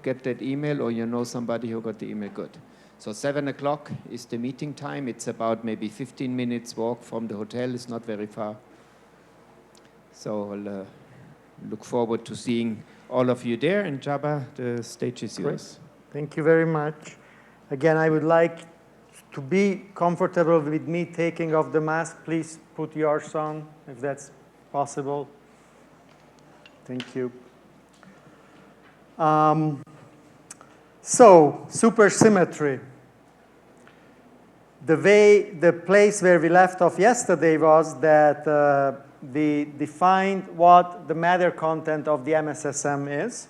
get that email, or you know somebody who got the email. Good. So 7 o'clock is the meeting time. It's about maybe 15 minutes walk from the hotel. It's not very far. So I'll look forward to seeing all of you there. And Csaba, the stage is yours. Thank you very much. Again, I would like to be comfortable with me taking off the mask. Please put yours on, if that's possible. Thank you. So, supersymmetry. The place where we left off yesterday was that we defined what the matter content of the MSSM is.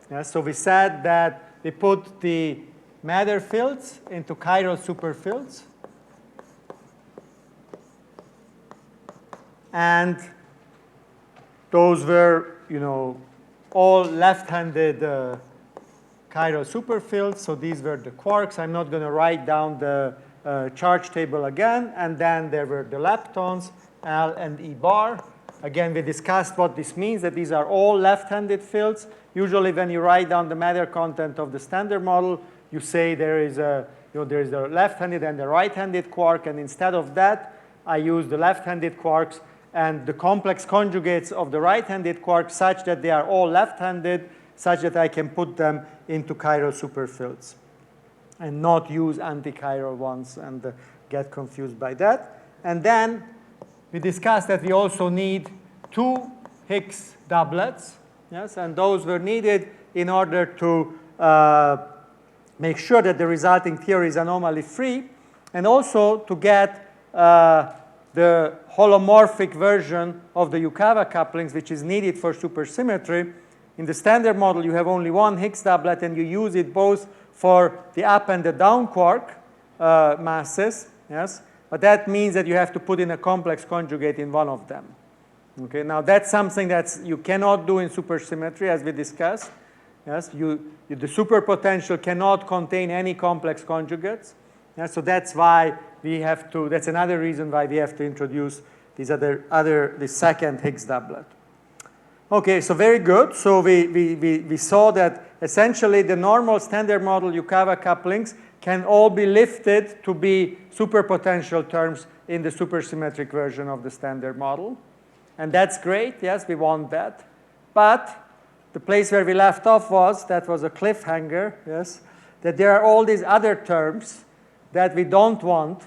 Yeah, so we said that we put the matter fields into chiral superfields. And those were, all left-handed chiral superfields. So these were the quarks. I'm not going to write down the charge table again. And then there were the leptons, L and E bar. Again, we discussed what this means, that these are all left-handed fields. Usually when you write down the matter content of the standard model, you say there is a left-handed and the right-handed quark. And instead of that, I use the left-handed quarks and the complex conjugates of the right-handed quarks such that they are all left-handed, such that I can put them into chiral superfields and not use anti-chiral ones and get confused by that. And then we discussed that we also need 2 Higgs doublets, yes, and those were needed in order to make sure that the resulting theory is anomaly-free, and also to get the holomorphic version of the Yukawa couplings, which is needed for supersymmetry. In the standard model, you have only 1 Higgs doublet, and you use it both for the up and the down quark masses, yes? But that means that you have to put in a complex conjugate in one of them. Okay, now that's something that you cannot do in supersymmetry, as we discussed. Yes, the superpotential cannot contain any complex conjugates. Yes, so that's why we have to, that's another reason why we have to introduce the second Higgs doublet. Okay, so very good. So we saw that essentially the normal standard model Yukawa couplings can all be lifted to be superpotential terms in the supersymmetric version of the standard model. And that's great. Yes, we want that. But the place where we left off that was a cliffhanger, yes, that there are all these other terms that we don't want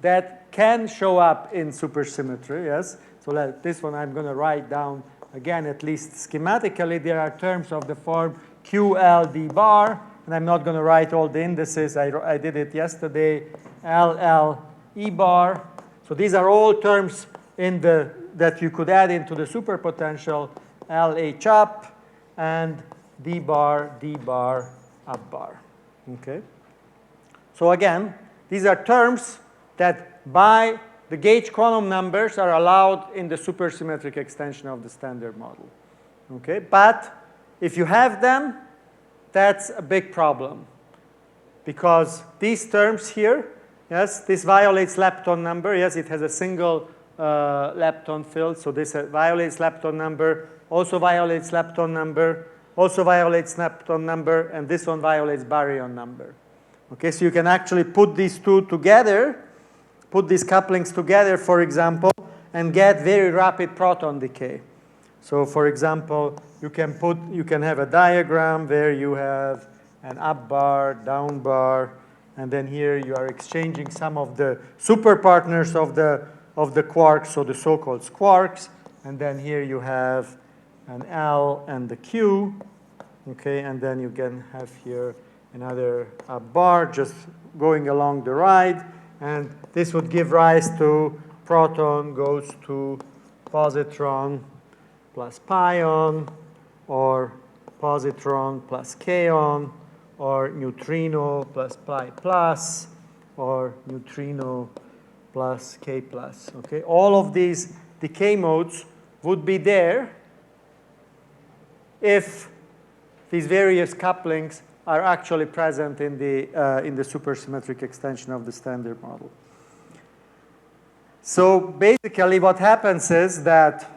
that can show up in supersymmetry, yes. So this one I'm going to write down again, at least schematically. There are terms of the form QLD bar, and I'm not going to write all the indices. I did it yesterday, LLE bar. So these are all terms that you could add into the superpotential, LH up, and D bar, up bar. Okay. So again, these are terms that by the gauge quantum numbers are allowed in the supersymmetric extension of the standard model. Okay. But if you have them, that's a big problem. Because these terms here, yes, this violates lepton number. Yes, it has a single lepton field. So this violates lepton number, also violates lepton number, also violates lepton number, and this one violates baryon number. Okay, so you can actually put these two together, put these couplings together, for example, and get very rapid proton decay. So for example, you can have a diagram where you have an up bar, down bar, and then here you are exchanging some of the superpartners of the quarks, so the so-called squarks, and then here you have an L and the Q, okay, and then you can have here another up bar just going along the ride, and this would give rise to proton goes to positron plus pion, or positron plus kaon, or neutrino plus pi plus, or neutrino plus k plus. Okay, all of these decay modes would be there if these various couplings are actually present in the supersymmetric extension of the standard model. So basically what happens is that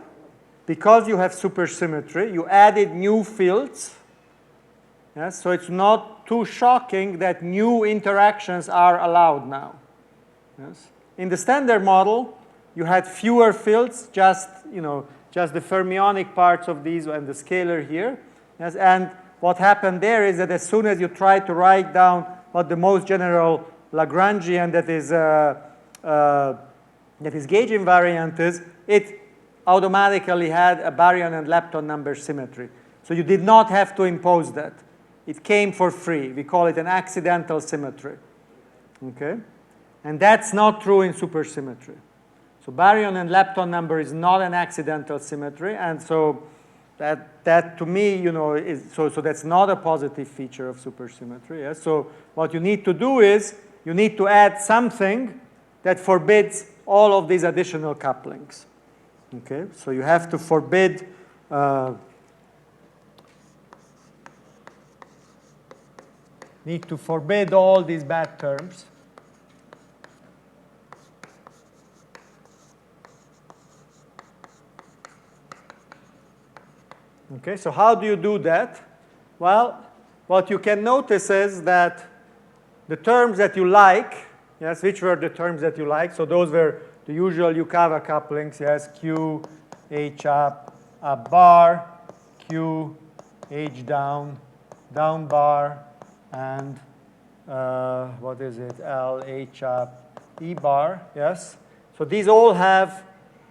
because you have supersymmetry, you added new fields Yes? So it's not too shocking that new interactions are allowed now. Yes? In the standard model, you had fewer fields, just the fermionic parts of these and the scalar here. Yes? And what happened there is that as soon as you try to write down what the most general Lagrangian that is gauge invariant is, it automatically had a baryon and lepton number symmetry. So you did not have to impose that. It came for free. We call it an accidental symmetry. Okay? And that's not true in supersymmetry. So baryon and lepton number is not an accidental symmetry, and so that to me, is so that's not a positive feature of supersymmetry. Yes? So what you need to do is you need to add something that forbids all of these additional couplings. Okay? So you have to forbid all these bad terms. Okay, so how do you do that? Well, what you can notice is that the terms that you like, yes, which were the terms that you like? So those were the usual Yukawa couplings, yes, Q, H up bar, Q, H down bar, and what is it? L, H up, E bar, yes? So these all have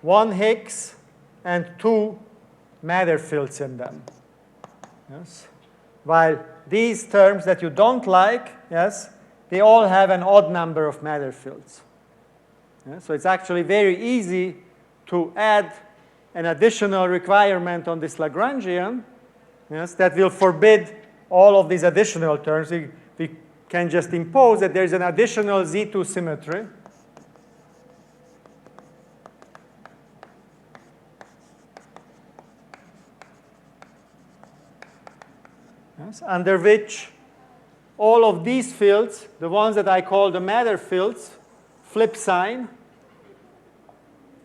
one Higgs and two matter fields in them. Yes? While these terms that you don't like, yes, they all have an odd number of matter fields. Yeah? So it's actually very easy to add an additional requirement on this Lagrangian, yes, that will forbid all of these additional terms. We can just impose that there's an additional Z2 symmetry. Yes, under which all of these fields, the ones that I call the matter fields, flip sign.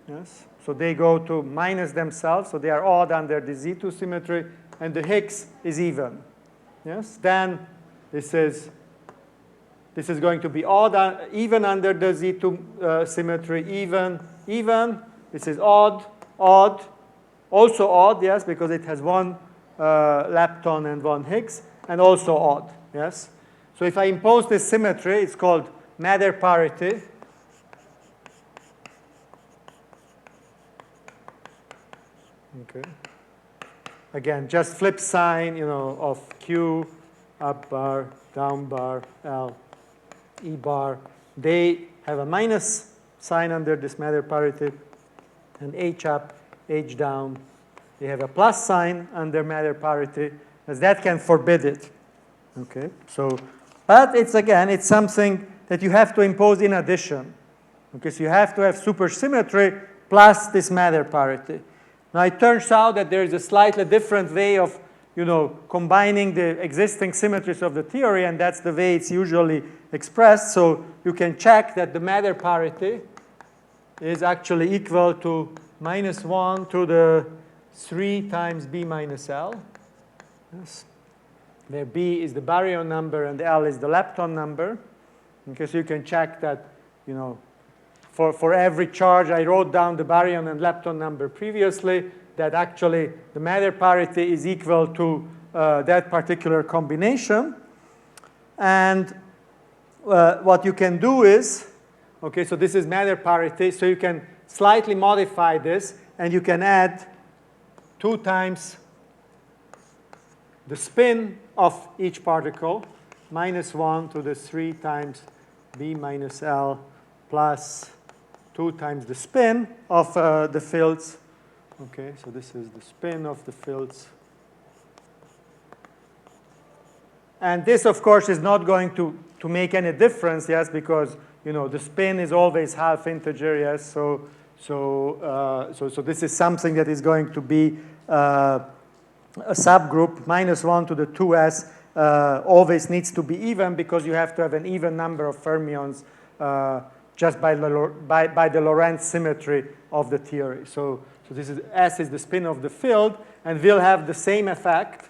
Yes, so they go to minus themselves, so they are odd under the Z2 symmetry, and the Higgs is even. Yes, then this is going to be odd, even under the Z2 symmetry, even. This is odd, also odd, yes, because it has one lepton and one Higgs, and also odd, yes. So if I impose this symmetry, it's called matter parity. Okay. Again, just flip sign, of Q, up bar, down bar, L, E bar. They have a minus sign under this matter parity, and H up, H down. They have a plus sign under matter parity, as that can forbid it. Okay, so, but it's something that you have to impose in addition. Okay, so you have to have supersymmetry plus this matter parity. Now it turns out that there is a slightly different way of, combining the existing symmetries of the theory, and that's the way it's usually expressed. So you can check that the matter parity is actually equal to -1 to the 3 times B minus L. Yes. Where B is the baryon number and L is the lepton number. Okay, so you can check that, for every charge I wrote down the baryon and lepton number previously, that actually the matter parity is equal to that particular combination. And what you can do is, okay, so this is matter parity, so you can slightly modify this, and you can add 2 times the spin of each particle, -1 to the 3 times B minus L plus 2 times the spin of the fields. Okay, so this is the spin of the fields. And this, of course, is not going to make any difference, yes, because, the spin is always half integer, yes, so this is something that is going to be a subgroup. -1 to the 2s always needs to be even, because you have to have an even number of fermions just by the Lorentz symmetry of the theory. So this is S is the spin of the field, and will have the same effect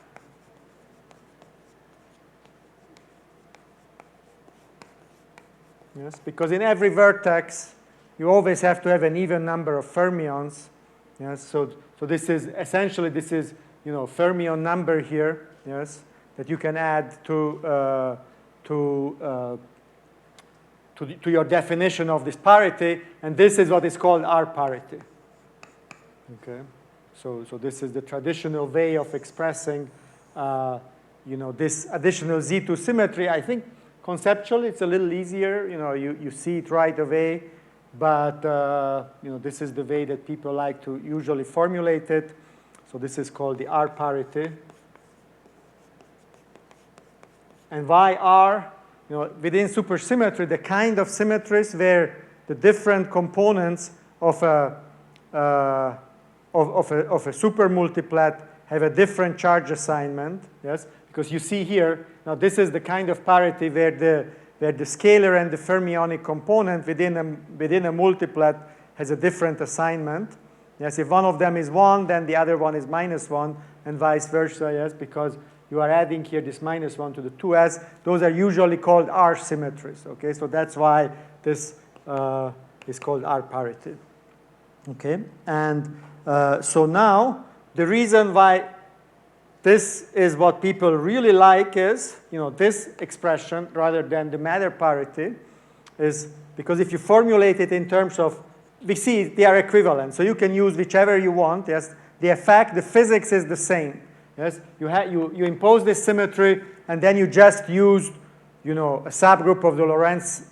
Yes, because in every vertex, you always have to have an even number of fermions. Yes, so this is essentially fermion number here. Yes, that you can add to your definition of this parity, and this is what is called R parity. Okay, so this is the traditional way of expressing, this additional Z2 symmetry. I think conceptually it's a little easier. You see it right away, but this is the way that people like to usually formulate it. So this is called the R parity. And why R? Within supersymmetry, the kind of symmetries where the different components of a supermultiplet have a different charge assignment. Yes, because you see here, now this is the kind of parity where the scalar and the fermionic component within a multiplet has a different assignment. Yes, if one of them is 1, then the other one is -1, and vice versa. Yes, because you are adding here this -1 to the 2s. Those are usually called R symmetries. Okay, so that's why this is called R parity. Okay, and so now the reason why this is what people really like is, this expression rather than the matter parity, is because if you formulate it in terms of, we see they are equivalent, so you can use whichever you want. Yes, the effect, the physics is the same. Yes, you impose this symmetry, and then you just used, a subgroup of the Lorentz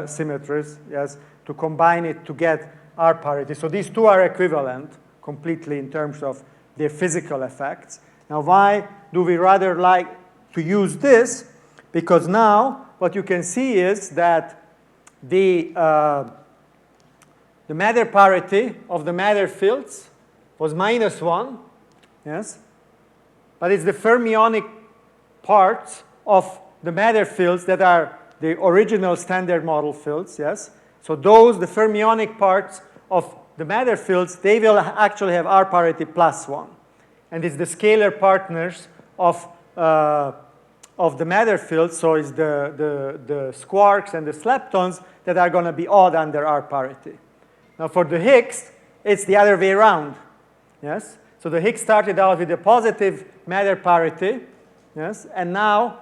symmetries, yes, to combine it to get R parity. So these two are equivalent completely in terms of their physical effects. Now, why do we rather like to use this? Because now what you can see is that the matter parity of the matter fields was -1, yes, but it's the fermionic parts of the matter fields that are the original standard model fields, yes. So the fermionic parts of the matter fields, they will actually have R parity +1. And it's the scalar partners of the matter fields, so it's the squarks and the leptons that are going to be odd under R parity. Now for the Higgs, it's the other way around. Yes? So the Higgs started out with a positive matter parity, yes, and now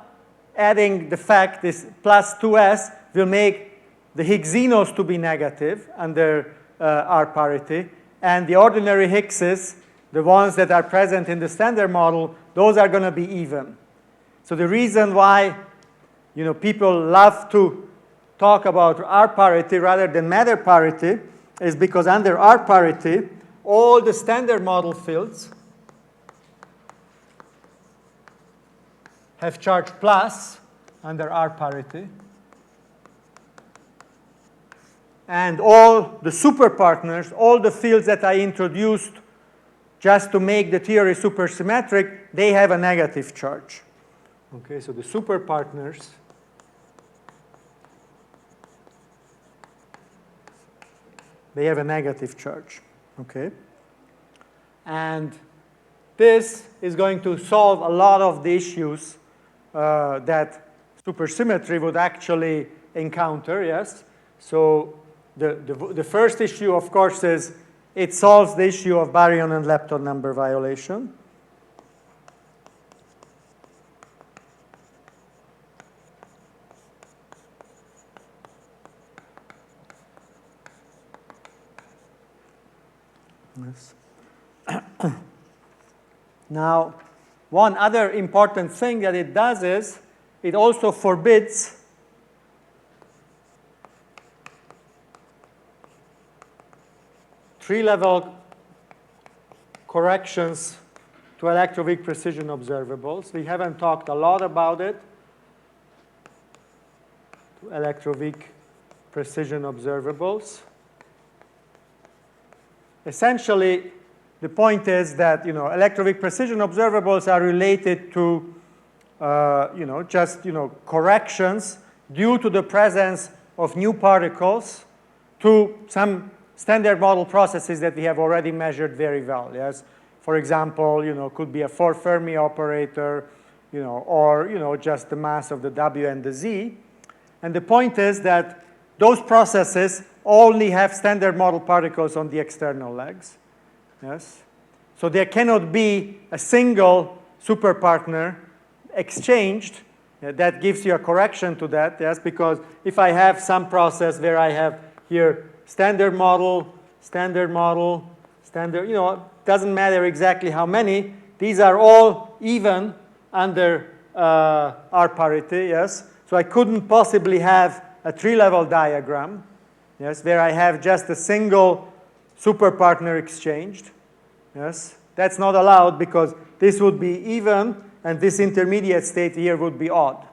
adding the fact this +2s will make the Higgsinos to be negative under R parity, and the ordinary Higgses, the ones that are present in the standard model, those are going to be even. So the reason why people love to talk about R parity rather than matter parity is because under R parity, all the standard model fields have charge plus under R parity. And all the superpartners, all the fields that I introduced just to make the theory supersymmetric, they have a negative charge. Okay, so the superpartners they have a negative charge. Okay, and this is going to solve a lot of the issues that supersymmetry would actually encounter. Yes, so the first issue, of course, is it solves the issue of baryon and lepton number violation. Yes. Now, one other important thing that it does is it also forbids three-level corrections to electroweak precision observables. We haven't talked a lot about it. To electroweak precision observables. Essentially, the point is that electroweak precision observables are related to corrections due to the presence of new particles to some standard model processes that we have already measured very well. Yes, for example, could be a 4 Fermi operator, or just the mass of the W and the Z. And the point is that those processes only have standard model particles on the external legs. Yes? So there cannot be a single superpartner exchanged that gives you a correction to that, yes, because if I have some process where I have here standard model, standard, you know, it doesn't matter exactly how many, these are all even under R parity, yes. So I couldn't possibly have a three-level diagram, yes, where I have just a single superpartner exchanged, yes. That's not allowed because this would be even and this intermediate state here would be odd.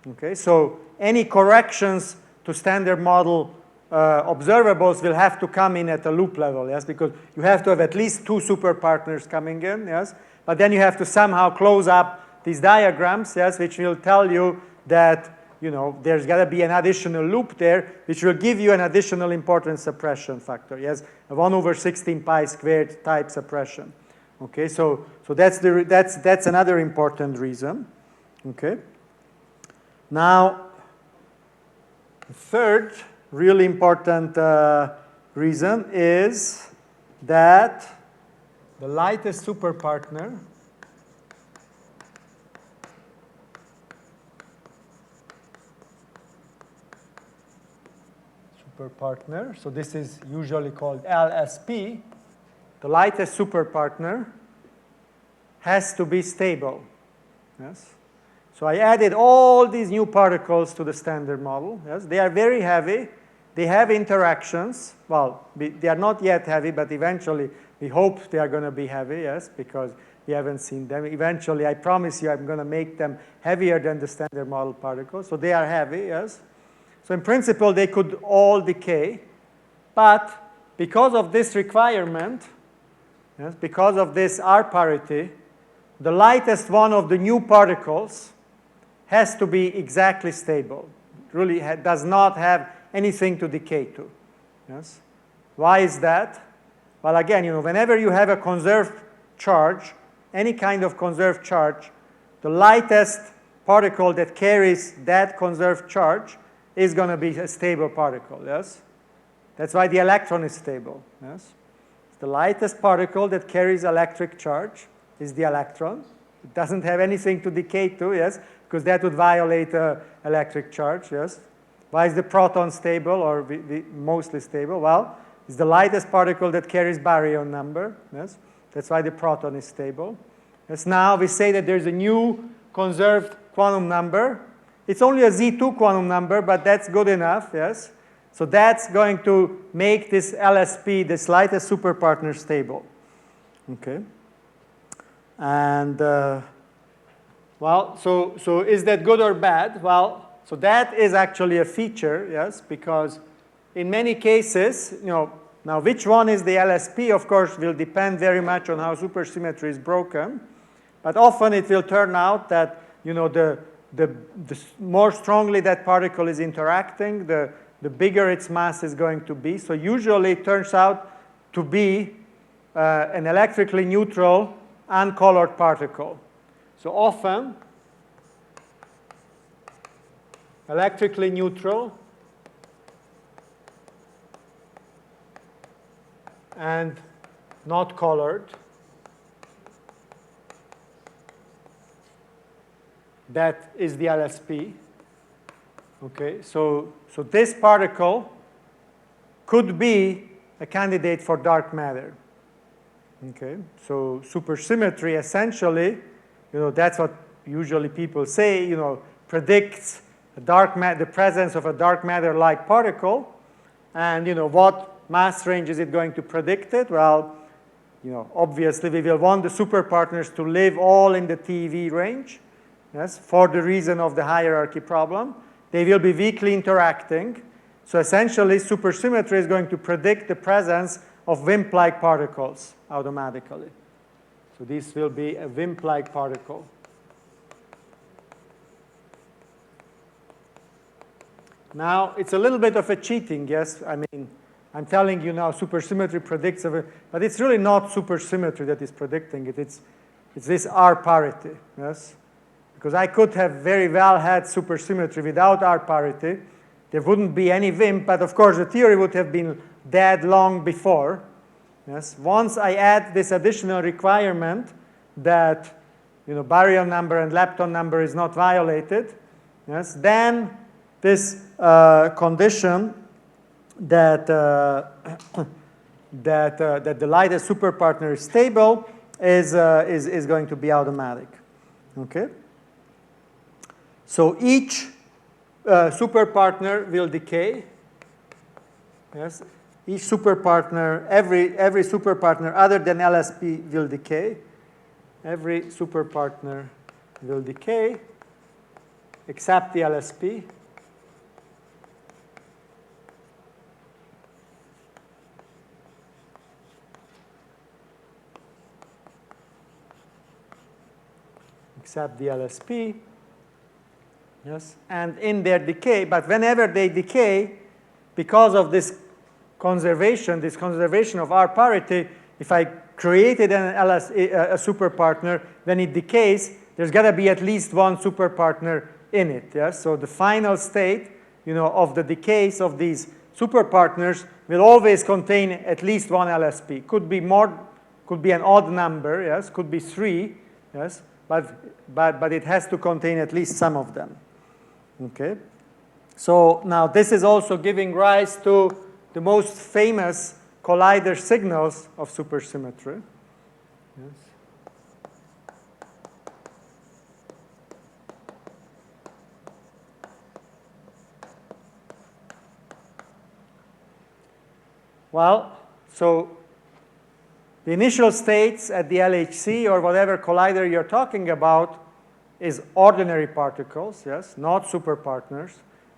Okay, so any corrections to standard model observables will have to come in at a loop level, yes, because you have to have at least two superpartners coming in, yes, but then you have to somehow close up these diagrams, yes, which will tell you that, you know, there's got to be an additional loop there, which will give you an additional importance suppression factor, yes, a 1/16 pi squared type suppression. Okay, so that's another important reason. Okay. Now, the third really important reason is that the lightest superpartner so this is usually called LSP, the lightest superpartner has to be stable. Yes. So I added all these new particles to the standard model. Yes. They are very heavy. They have interactions. Well, they are not yet heavy, but eventually we hope they are going to be heavy, yes, because we haven't seen them. Eventually, I promise you, I'm going to make them heavier than the standard model particles. So they are heavy, yes. So in principle, they could all decay. But because of this requirement, yes, because of this R parity, the lightest one of the new particles has to be exactly stable. It really does not have anything to decay to. Yes. Why is that? Well, again, you know, whenever you have a conserved charge, any kind of conserved charge, the lightest particle that carries that conserved charge is going to be a stable particle. Yes. That's why the electron is stable. Yes. The lightest particle that carries electric charge is the electron. It doesn't have anything to decay to, yes, because that would violate electric charge, yes. Why is the proton stable or mostly stable? Well, it's the lightest particle that carries baryon number, yes. That's why the proton is stable. Yes, now we say that there's a new conserved quantum number. It's only a Z2 quantum number, but that's good enough, yes. So that's going to make this LSP, this lightest superpartner, stable. Okay. And, well, so is that good or bad? Well, so that is actually a feature, yes, because in many cases, you know, now which one is the LSP, of course, will depend very much on how supersymmetry is broken. But often it will turn out that, you know, the more strongly that particle is interacting, the bigger its mass is going to be. So usually it turns out to be an electrically neutral, uncolored particle. So often, electrically neutral and not colored, that is the LSP. Okay, so this particle could be a candidate for dark matter. Okay, so supersymmetry essentially, you know, that's what usually people say, you know, predicts the presence of a dark matter-like particle, and you know what mass range is it going to predict it? Well, you know, obviously we will want the superpartners to live all in the TeV range, yes, for the reason of the hierarchy problem. They will be weakly interacting. So essentially, supersymmetry is going to predict the presence of WIMP-like particles automatically. So this will be a WIMP-like particle. Now, it's a little bit of a cheating, yes. I mean, I'm telling you now supersymmetry predicts, but it's really not supersymmetry that is predicting it. It's this R parity, yes. Because I could have very well had supersymmetry without R parity, there wouldn't be any WIMP, but of course the theory would have been dead long before. Yes. Once I add this additional requirement that baryon number and lepton number is not violated, yes, then this condition that that the lightest superpartner is stable is going to be automatic. Okay. So each superpartner will decay. Yes. Each superpartner, every superpartner other than LSP will decay. Every superpartner will decay except the LSP. Except the LSP. Yes. And in their decay, but whenever they decay, because of this conservation of R parity, if I created a superpartner, when it decays, there's got to be at least one superpartner in it. Yes? So the final state of the decays of these superpartners will always contain at least one LSP. Could be more, could be an odd number, yes, could be 3, yes, but it has to contain at least some of them. Okay. So now this is also giving rise to the most famous collider signals of supersymmetry. Yes. Well, so the initial states at the LHC or whatever collider you're talking about is ordinary particles, yes, not superpartners.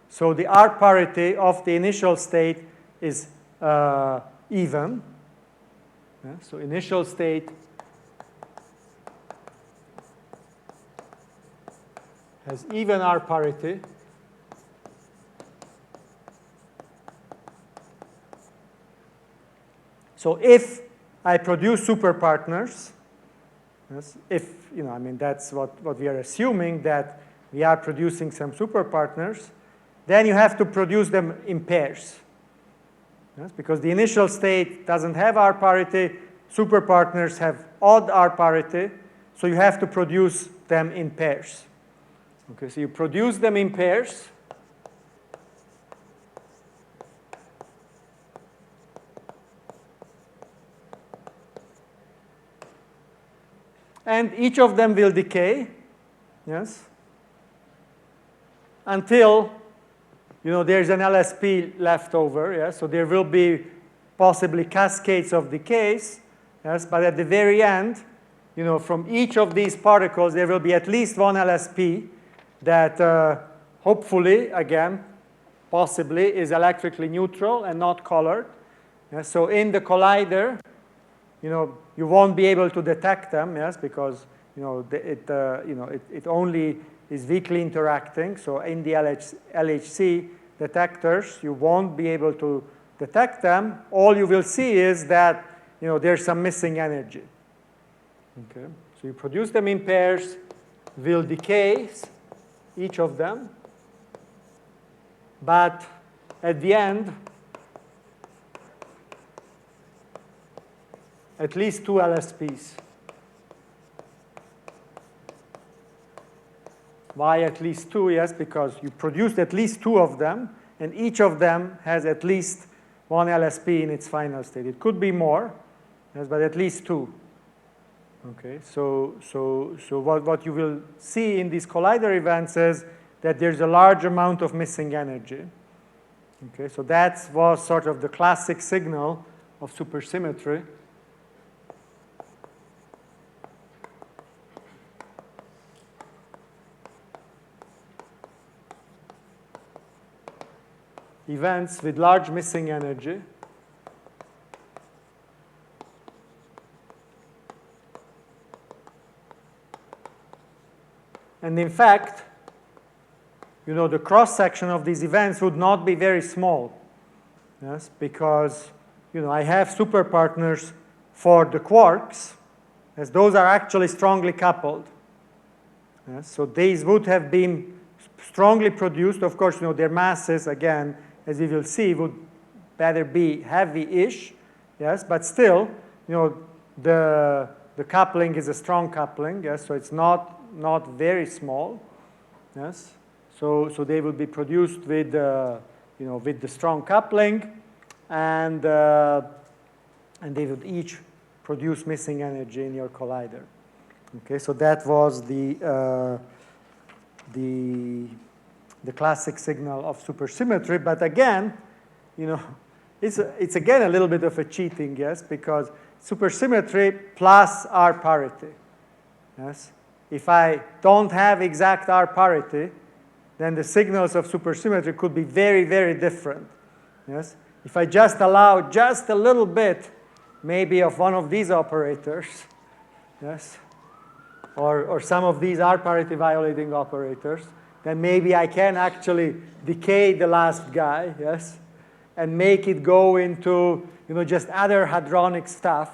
So the R parity of the initial state is even. Yeah, so initial state has even R parity. So if I produce superpartners, yes, if, I mean, that's what we are assuming, that we are producing some superpartners, then you have to produce them in pairs. Yes, because the initial state doesn't have R parity, superpartners have odd R parity, so you have to produce them in pairs. Okay, so you produce them in pairs. And each of them will decay, yes, until there's an LSP left over, yes, so there will be possibly cascades of decays, yes, but at the very end, from each of these particles, there will be at least one LSP that hopefully, again, possibly is electrically neutral and not colored. Yes, so in the collider, you won't be able to detect them, yes, because it only is weakly interacting. So in the LHC detectors, you won't be able to detect them. All you will see is that there's some missing energy. Okay, so you produce them in pairs, will decay each of them, but at the end, at least 2 LSPs. Why at least 2? Yes, because you produced at least 2 of them, and each of them has at least 1 LSP in its final state. It could be more, yes, but at least 2. Okay, so what you will see in these collider events is that there's a large amount of missing energy. Okay, so that was sort of the classic signal of supersymmetry. Events with large missing energy. And in fact, the cross-section of these events would not be very small. Yes, because I have superpartners for the quarks, as those are actually strongly coupled. Yes, so these would have been strongly produced. Of course, their masses, again, as you will see, would better be heavy-ish, yes, but still, the coupling is a strong coupling, yes, so it's not very small, yes. So they will be produced with with the strong coupling, and they would each produce missing energy in your collider. Okay, so that was the classic signal of supersymmetry. But again, it's again a little bit of a cheating, yes, because supersymmetry plus R parity. Yes, if I don't have exact R parity, then the signals of supersymmetry could be very, very different. Yes, if I just allow just a little bit, maybe of one of these operators, yes, or some of these R parity violating operators, then maybe I can actually decay the last guy, yes, and make it go into just other hadronic stuff.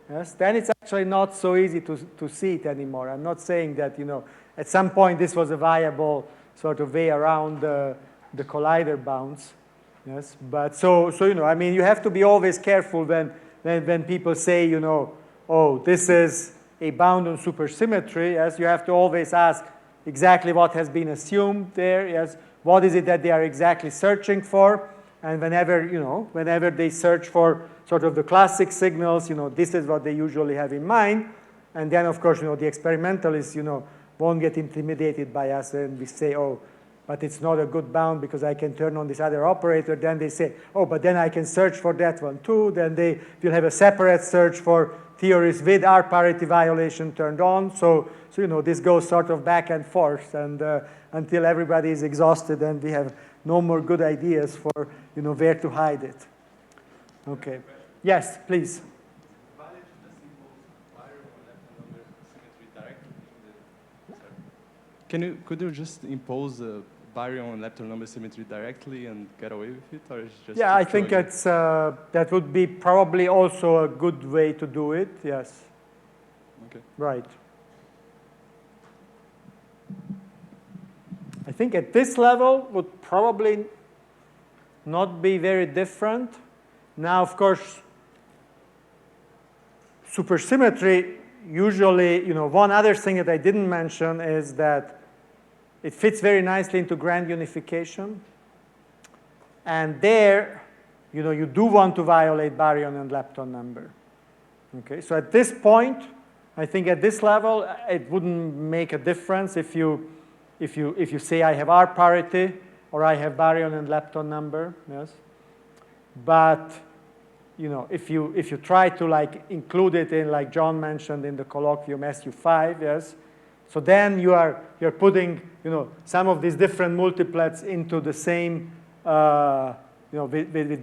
Yes, then it's actually not so easy to see it anymore. I'm not saying that at some point this was a viable sort of way around the collider bounds. Yes, but so I mean, you have to be always careful when people say oh, this is a bound on supersymmetry. Yes, you have to always ask exactly what has been assumed there. Yes, what is it that they are exactly searching for? And whenever they search for sort of the classic signals, this is what they usually have in mind. And then, of course, the experimentalists, won't get intimidated by us, and we say, oh, but it's not a good bound because I can turn on this other operator. Then they say, oh, but then I can search for that one too. Then they will have a separate search for theories with R parity violation turned on. So this goes sort of back and forth, and until everybody is exhausted and we have no more good ideas for where to hide it. Okay. Yes, please. Could you just impose a baryon and lepton number symmetry directly and get away with it, or is it just? Yeah, I think that would be probably also a good way to do it. Yes. Okay. Right. I think at this level would probably not be very different. Now, of course, supersymmetry usually, one other thing that I didn't mention is that it fits very nicely into grand unification. And there, you do want to violate baryon and lepton number. Okay, so at this point, I think at this level, it wouldn't make a difference if you say I have R parity or I have baryon and lepton number. Yes, but if you try to include it in, like John mentioned in the colloquium, SU5, yes, so then you're putting some of these different multiplets into the same with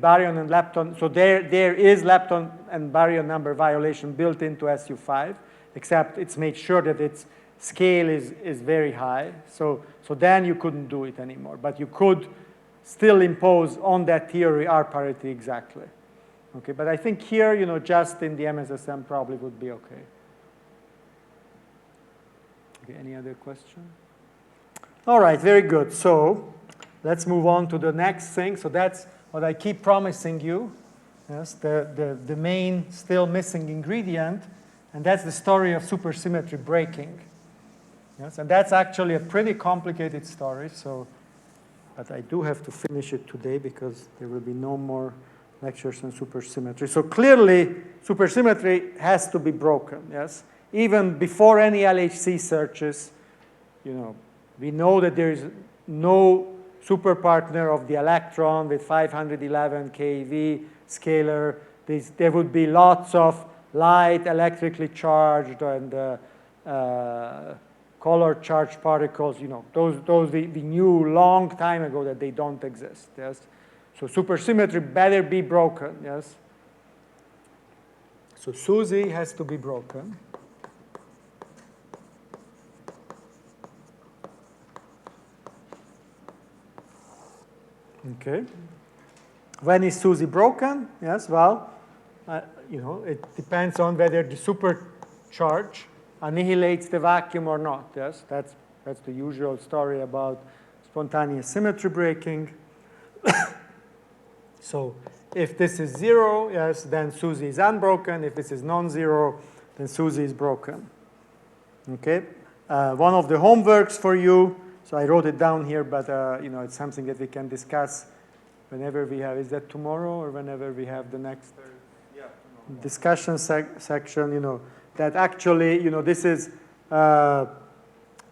baryon and lepton. So there is lepton and baryon number violation built into SU5, except it's made sure that its scale is very high. So then you couldn't do it anymore, but you could still impose on that theory R parity exactly. Okay, but I think here, just in the MSSM probably would be okay. Okay, any other question? All right, very good. So let's move on to the next thing. So that's what I keep promising you. Yes, the main still missing ingredient, and that's the story of supersymmetry breaking. Yes, and that's actually a pretty complicated story. But I do have to finish it today because there will be no more lectures on supersymmetry. So clearly, supersymmetry has to be broken, yes? Even before any LHC searches, we know that there is no superpartner of the electron with 511 keV scalar. There would be lots of light, electrically charged, and color charged particles. Those we knew long time ago that they don't exist, yes? So supersymmetry better be broken, yes? So SUSY has to be broken. Okay. When is SUSY broken? Yes, well, it depends on whether the supercharge annihilates the vacuum or not, yes? That's the usual story about spontaneous symmetry breaking. So if this is 0, yes, then SUSY is unbroken. If this is non-zero, then SUSY is broken. Okay. One of the homeworks for you, so I wrote it down here, but it's something that we can discuss whenever we have. Is that tomorrow or whenever we have the next discussion section? That actually, this is the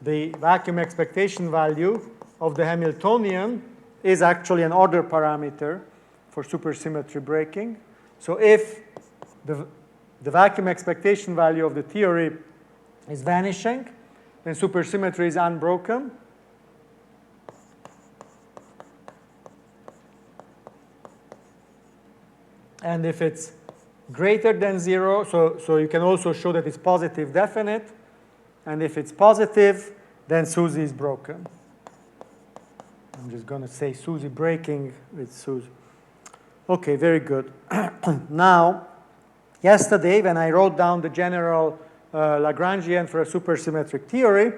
vacuum expectation value of the Hamiltonian is actually an order parameter for supersymmetry breaking. So if the vacuum expectation value of the theory is vanishing, then supersymmetry is unbroken. And if it's greater than 0, so you can also show that it's positive definite. And if it's positive, then SUSY is broken. I'm just going to say SUSY breaking with SUSY. Okay, very good. Now, yesterday, when I wrote down the general Lagrangian for a supersymmetric theory,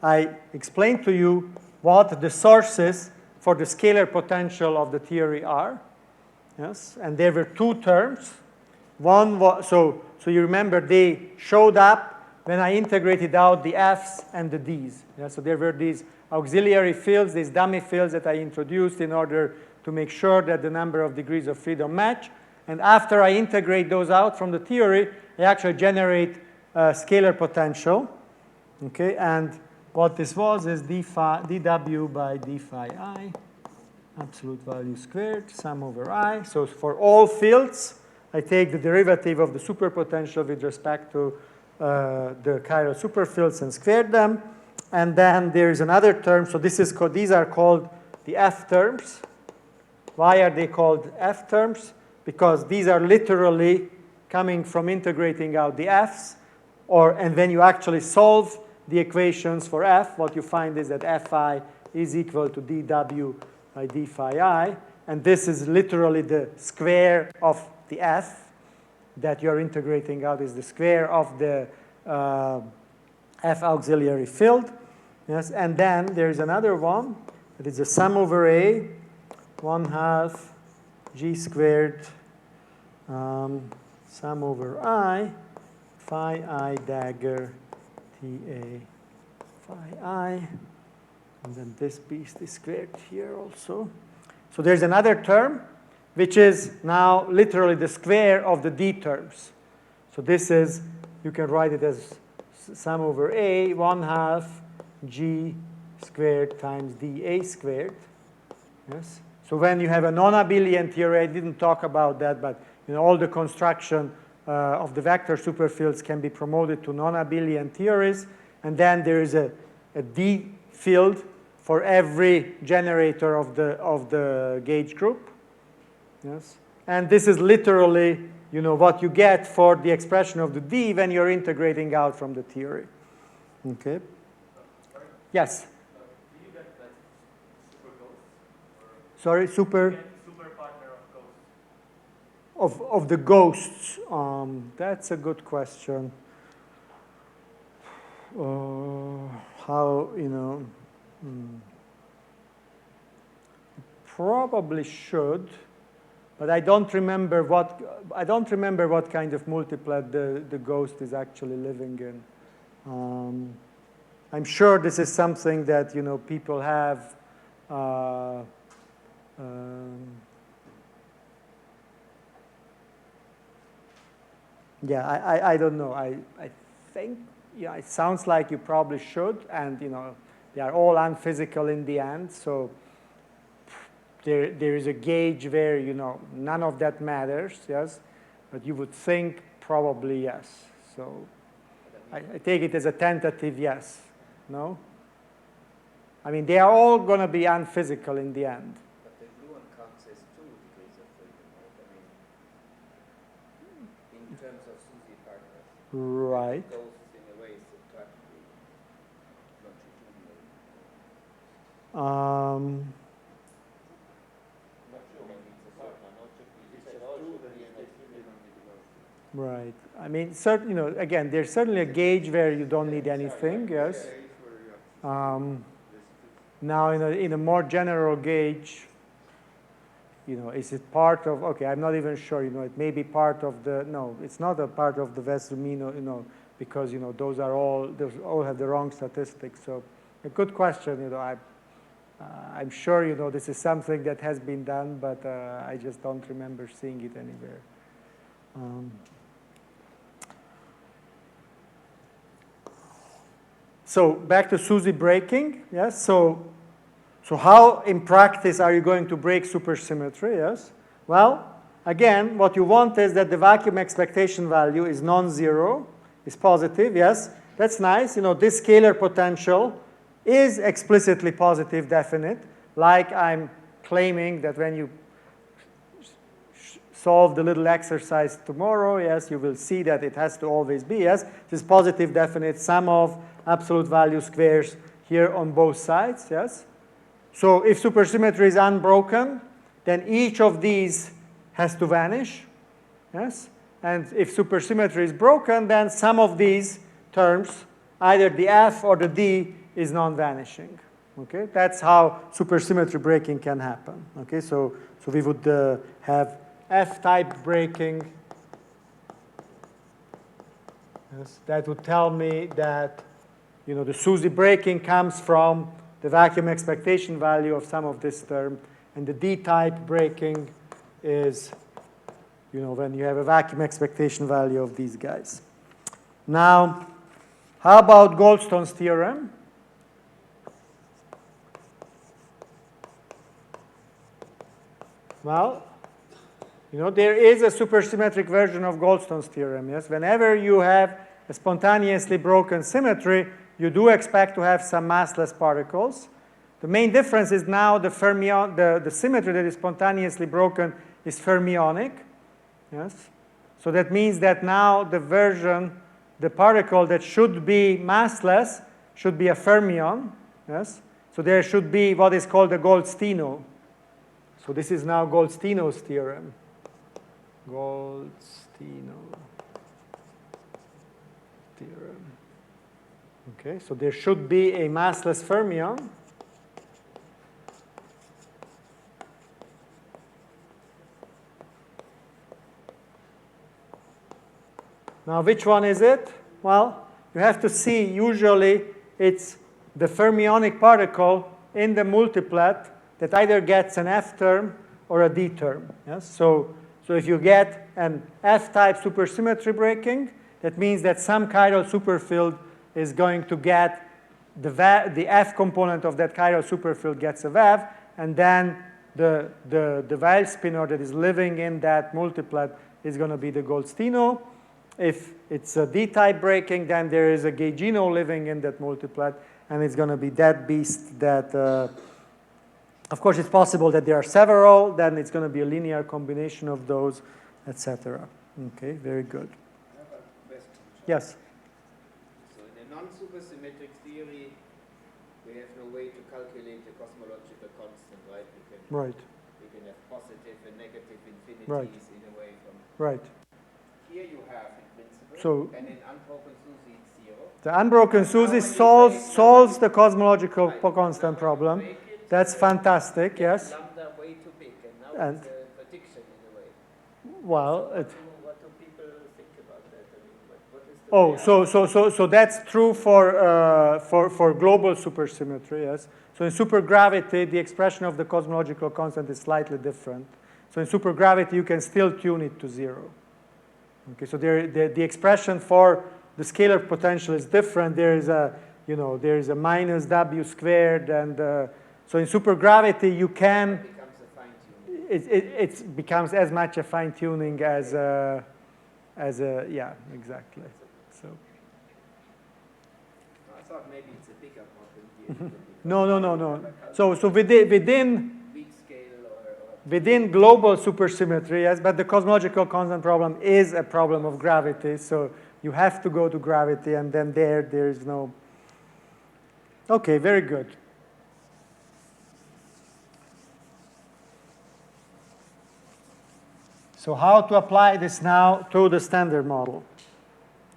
I explained to you what the sources for the scalar potential of the theory are. Yes, and there were two terms. One was, so you remember they showed up when I integrated out the F's and the D's. Yeah, so there were these auxiliary fields, these dummy fields that I introduced in order to make sure that the number of degrees of freedom match. And after I integrate those out from the theory, I actually generate scalar potential. Okay, and what this was is dW by d phi I, absolute value squared, sum over I. So for all fields, I take the derivative of the superpotential with respect to the chiral superfields and square them. And then there is another term. So this is called, these are called the F terms. Why are they called F terms? Because these are literally coming from integrating out the F's. And when you actually solve the equations for F, what you find is that Fi is equal to dW by d phi I. And this is literally the square of the F that you're integrating out is the square of the F auxiliary field. Yes, and then there's another one that is the sum over A, 1/2 G squared, sum over I, phi I dagger TA phi I. And then this beast is squared here also. So there's another term, which is now literally the square of the D terms. So this is, you can write it as sum over A, 1/2 G squared times dA squared. Yes. So when you have a non-abelian theory, I didn't talk about that, but all the construction of the vector superfields can be promoted to non-abelian theories. And then there is a D field for every generator of the gauge group. Yes. And this is literally what you get for the expression of the D when you're integrating out from the theory. Okay. Yes. Do you get like super ghosts? Sorry, super Partner of ghosts. of the ghosts. That's a good question. How probably should, but I don't remember what kind of multiplet the ghost is actually living in. I'm sure this is something that people have. Yeah, I don't know. I think it sounds like you probably should, and they are all unphysical in the end. So there is a gauge where none of that matters. Yes, but you would think probably yes. So I take it as a tentative yes. No? I mean, they are all going to be unphysical in the end. But the gluon counts as 2 degrees of freedom, right? I mean, in terms of SUSY partners. Right. Ghosts in a way subtractly longitudinal. Right. I mean, again, there's certainly a gauge where you don't need anything. Yes. Now, in a more general gauge, is it part of, okay, I'm not even sure, it may be part of the, no, it's not a part of the Vesumino, because, those all have the wrong statistics. So a good question, I'm sure, this is something that has been done, but I just don't remember seeing it anywhere. So back to SUSY breaking, yes? So how, in practice, are you going to break supersymmetry, yes? Well, again, what you want is that the vacuum expectation value is non-zero, is positive, yes? That's nice. This scalar potential is explicitly positive definite, like I'm claiming that when you solve the little exercise tomorrow, yes, you will see that it has to always be, yes? This positive definite sum of absolute value squares here on both sides, yes? So if supersymmetry is unbroken, then each of these has to vanish, yes? And if supersymmetry is broken, then some of these terms, either the F or the D, is non-vanishing, okay? That's how supersymmetry breaking can happen, okay? So we would have F-type breaking. Yes, that would tell me that, the SUSY breaking comes from the vacuum expectation value of some of this term, and the D-type breaking is, when you have a vacuum expectation value of these guys. Now, how about Goldstone's theorem? Well, there is a supersymmetric version of Goldstone's theorem, yes? Whenever you have a spontaneously broken symmetry, you do expect to have some massless particles. The main difference is now the symmetry that is spontaneously broken is fermionic, yes? So that means that now the particle that should be massless should be a fermion, yes? So there should be what is called a Goldstino. So this is now Goldstino's theorem. Goldstino theorem. Okay, so there should be a massless fermion. Now, which one is it? Well, you have to see, usually it's the fermionic particle in the multiplet that either gets an F term or a D term. Yes? So if you get an F-type supersymmetry breaking, that means that some chiral superfield is going to get the F component of that chiral superfield gets a VAV, and then the Weil spinor that is living in that multiplet is going to be the Goldstino. If it's a D-type breaking, then there is a Gaugino living in that multiplet, and it's going to be that beast that, of course, it's possible that there are several, then it's going to be a linear combination of those, etc. Okay, very good. I have a question. Yes? So in a non-supersymmetric theory, we have no way to calculate the cosmological constant, right? Right. We can have positive and negative infinities Right. in a way from... Right. Here you have, in principle, So, and in unbroken SUSY it's 0. the unbroken SUSY solves the cosmological constant problem. That's fantastic, yes. Lambda way too big, and now And it's a prediction in a way. well, What do people think about that? I mean, what is the so that's true for global supersymmetry, yes. So in supergravity, the expression of the cosmological constant is slightly different. So in supergravity, you can still tune it to 0. Okay, so the expression for the scalar potential is different. There is a minus W squared, and so in supergravity, you can. It becomes as much a fine tuning as yeah, exactly. So. I thought maybe it's a bigger problem here. No. So within global supersymmetry, yes, but the cosmological constant problem is a problem of gravity. So you have to go to gravity, and then there is no. Okay, very good. So how to apply this now to the standard model?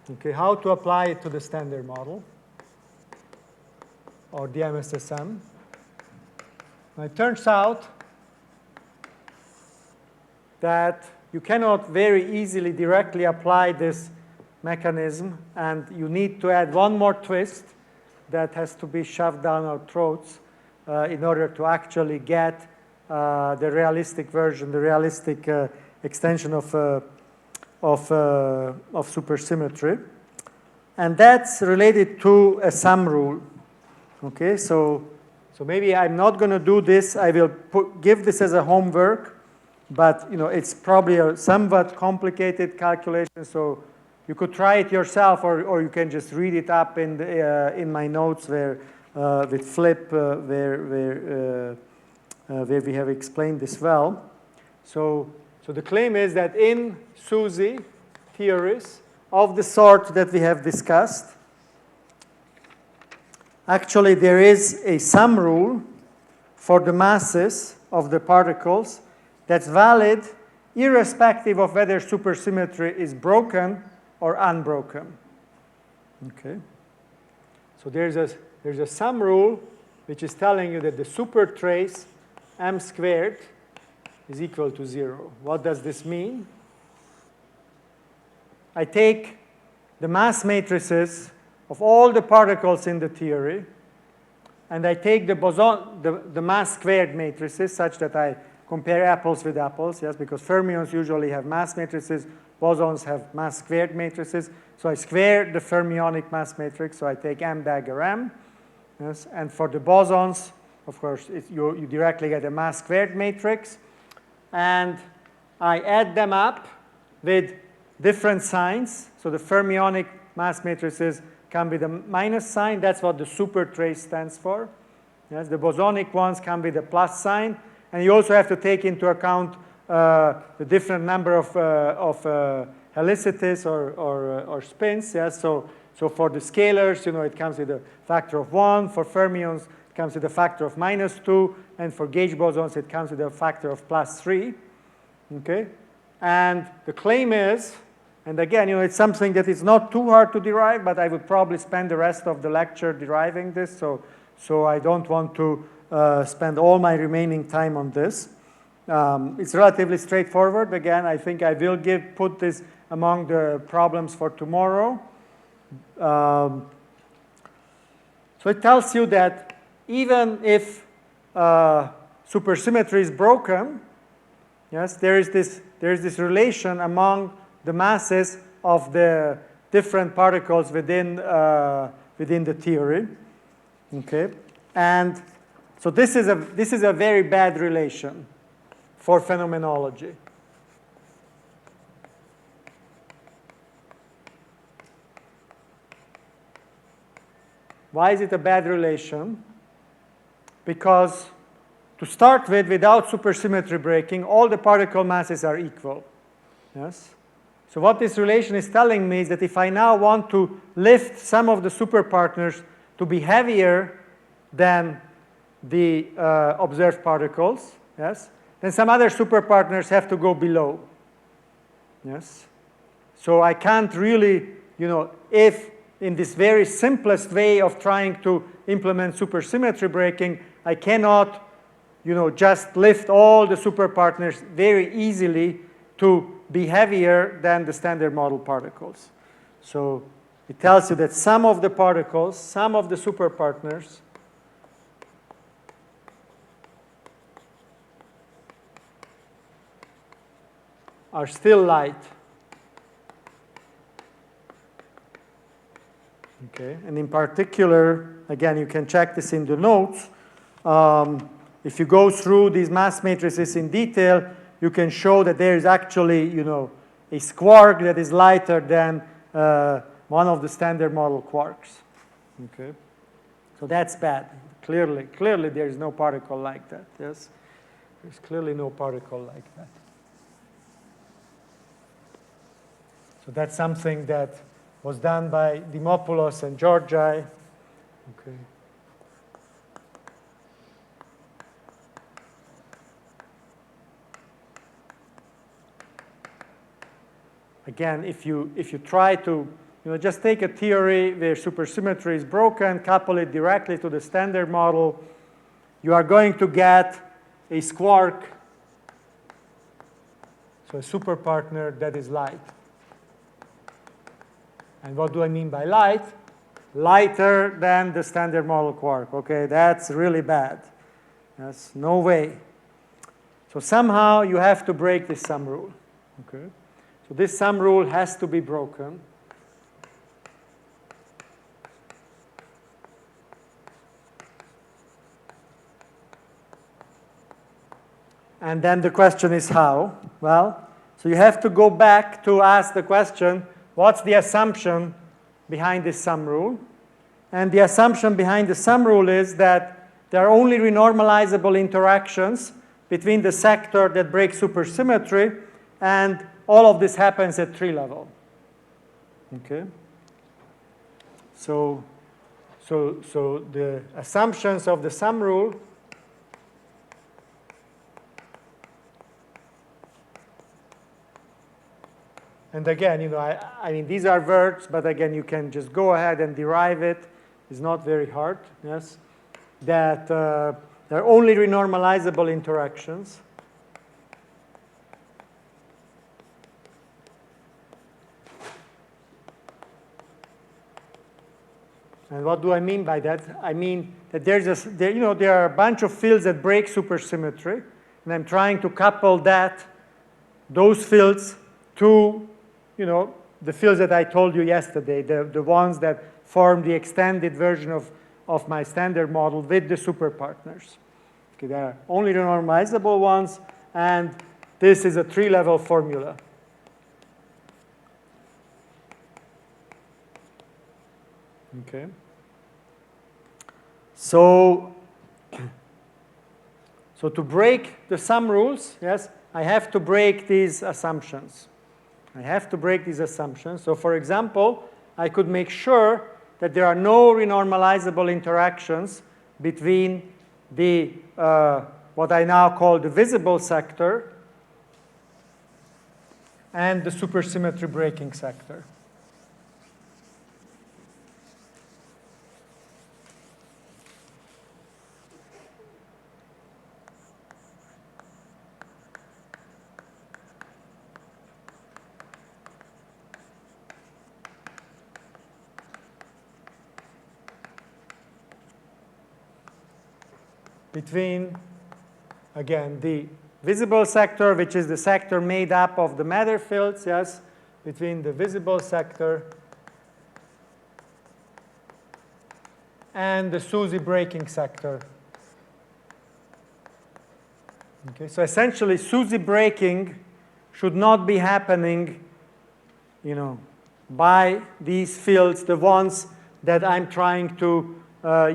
Okay, how to apply it to the standard model or the MSSM? Now, it turns out that you cannot very easily directly apply this mechanism, and you need to add one more twist that has to be shoved down our throats in order to actually get the realistic version, the realistic extension of supersymmetry. And that's related to a sum rule. Okay, so maybe I'm not going to do this. I will give this as a homework, but it's probably a somewhat complicated calculation. So you could try it yourself, or you can just read it up in my notes where with Flip where we have explained this well. So the claim is that in SUSY theories of the sort that we have discussed, actually there is a sum rule for the masses of the particles that's valid irrespective of whether supersymmetry is broken or unbroken. Okay. So there's a sum rule which is telling you that the super trace m squared is equal to 0. What does this mean? I take the mass matrices of all the particles in the theory, and I take the boson, the mass squared matrices such that I compare apples with apples, yes, because fermions usually have mass matrices, bosons have mass squared matrices. So I square the fermionic mass matrix, so I take m dagger m. Yes, and for the bosons, of course, you directly get a mass squared matrix. And I add them up with different signs. So the fermionic mass matrices come with a minus sign. That's what the super trace stands for. Yes, the bosonic ones come with a plus sign. And you also have to take into account the different number of helicities or spins. Yes? So for the scalars, it comes with a factor of 1. For fermions, it comes with a factor of -2. And for gauge bosons, it comes with a factor of +3. Okay? And the claim is, and again, it's something that is not too hard to derive, but I would probably spend the rest of the lecture deriving this. So I don't want to spend all my remaining time on this. It's relatively straightforward. Again, I think I will put this among the problems for tomorrow. So it tells you that even if supersymmetry is broken, yes, there is this relation among the masses of the different particles within the theory. Okay, and so this is a very bad relation for phenomenology. Why is it a bad relation? Because to start with, without supersymmetry breaking, all the particle masses are equal. Yes? So what this relation is telling me is that if I now want to lift some of the superpartners to be heavier than the observed particles, yes, then some other superpartners have to go below. Yes? So I can't really, if in this very simplest way of trying to implement supersymmetry breaking, I cannot, just lift all the superpartners very easily to be heavier than the standard model particles. So it tells you that some of the particles, some of the superpartners, are still light. Okay, and in particular, again, you can check this in the notes. If you go through these mass matrices in detail, you can show that there is actually, a quark that is lighter than one of the standard model quarks. Okay, so that's bad. Clearly, there is no particle like that. Yes, there's clearly no particle like that. So that's something that was done by Dimopoulos and Georgi. Okay. Again, if you try to just take a theory where supersymmetry is broken, couple it directly to the standard model, you are going to get a squark, so a superpartner that is light. And what do I mean by light? Lighter than the standard model quark. Okay, that's really bad. That's no way. So somehow you have to break this sum rule. Okay, so this sum rule has to be broken. And then the question is how? Well, so you have to go back to ask the question, what's the assumption behind this sum rule? And the assumption behind the sum rule is that there are only renormalizable interactions between the sector that breaks supersymmetry, and all of this happens at tree level. Okay? So the assumptions of the sum rule and again, you know, I mean, these are words, but again, you can just go ahead and derive it. It's not very hard, yes? That there are only renormalizable interactions. And what do I mean by that? I mean that there are a bunch of fields that break supersymmetry, and I'm trying to couple those fields to, you know, the fields that I told you yesterday, the ones that form the extended version of my standard model with the superpartners. Okay, there are only renormalizable ones, and this is a tree-level formula. Okay. So to break the sum rules, yes, I have to break these assumptions. I have to break these assumptions. So for example, I could make sure that there are no renormalizable interactions between the what I now call the visible sector and the supersymmetry breaking sector. Between, again, the visible sector, which is the sector made up of the matter fields, yes, between the visible sector and the SUSY breaking sector. Okay, so essentially, SUSY breaking should not be happening, you know, by these fields, the ones that I'm trying to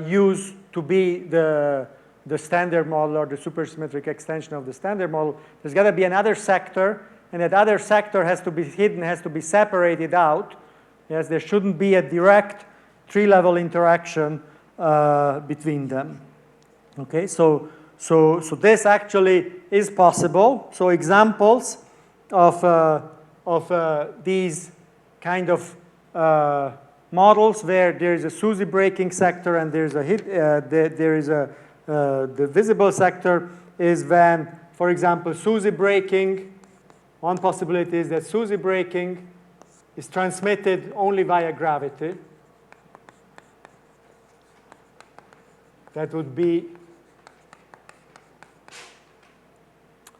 use to be the standard model or the supersymmetric extension of the standard model. There's got to be another sector, and that other sector has to be hidden, has to be separated out. Yes, there shouldn't be a direct tree-level interaction between them. Okay, so this actually is possible. So examples of these kind of models where there is a SUSY breaking sector and there's a the visible sector is when, for example, SUSY breaking, one possibility is that SUSY breaking is transmitted only via gravity. That would be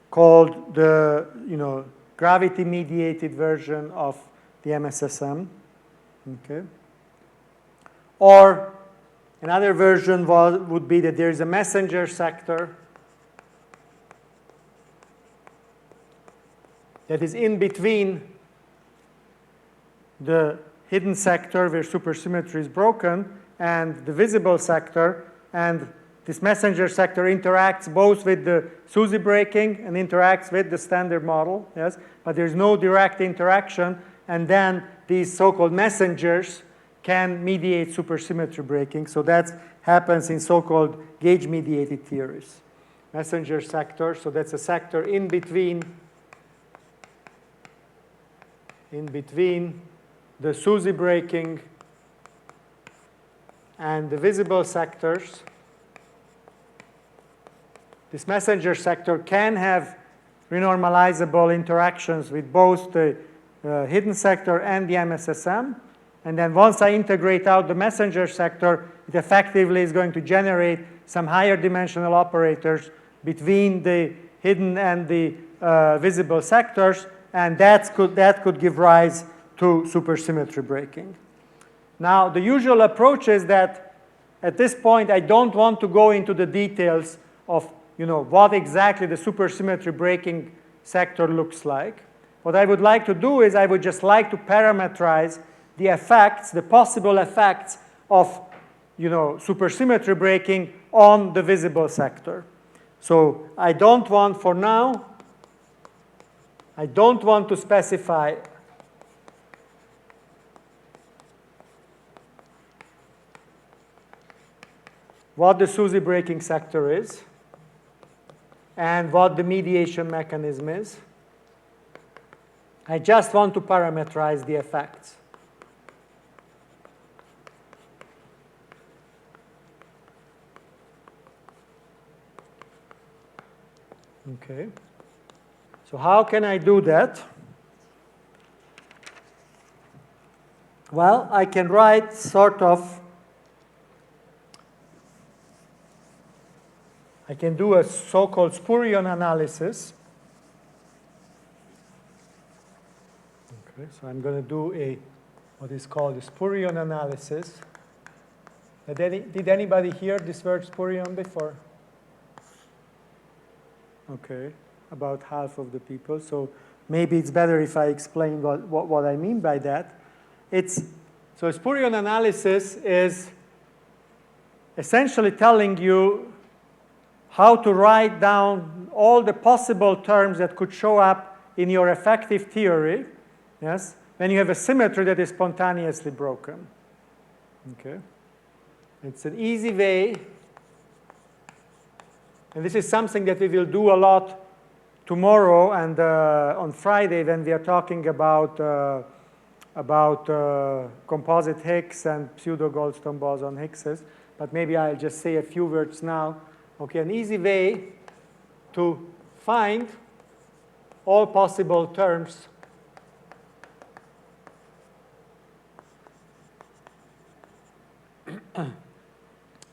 called the, you know, gravity-mediated version of the MSSM. Okay. Or another version would be that there is a messenger sector that is in between the hidden sector where supersymmetry is broken and the visible sector, and this messenger sector interacts both with the SUSY breaking and interacts with the standard model, yes, but there's no direct interaction, and then these so-called messengers can mediate supersymmetry breaking. So that happens in so-called gauge-mediated theories. Messenger sector, so that's a sector in between the SUSY breaking and the visible sectors. this messenger sector can have renormalizable interactions with both the hidden sector and the MSSM. And then once I integrate out the messenger sector, it effectively is going to generate some higher dimensional operators between the hidden and the visible sectors, and that could give rise to supersymmetry breaking. Now, the usual approach is that at this point, I don't want to go into the details of what exactly the supersymmetry breaking sector looks like. What I would like to do is I would just like to parameterize the effects, the possible effects of supersymmetry breaking on the visible sector. So I don't want, for now, I don't want to specify what the SUSY breaking sector is and what the mediation mechanism is. I just want to parameterize the effects. Okay. So how can I do that? Well, I can write I can do a so-called Spurion analysis. Okay, so I'm going to do what is called a Spurion analysis. Did anybody hear this word Spurion before? Okay, about half of the people. So maybe it's better if I explain what I mean by that. So Spurion analysis is essentially telling you how to write down all the possible terms that could show up in your effective theory, yes, when you have a symmetry that is spontaneously broken. Okay, it's an easy way. And this is something that we will do a lot tomorrow and on Friday when we are talking about composite Higgs and pseudo-Goldstone boson Higgses. But maybe I'll just say a few words now. Okay, an easy way to find all possible terms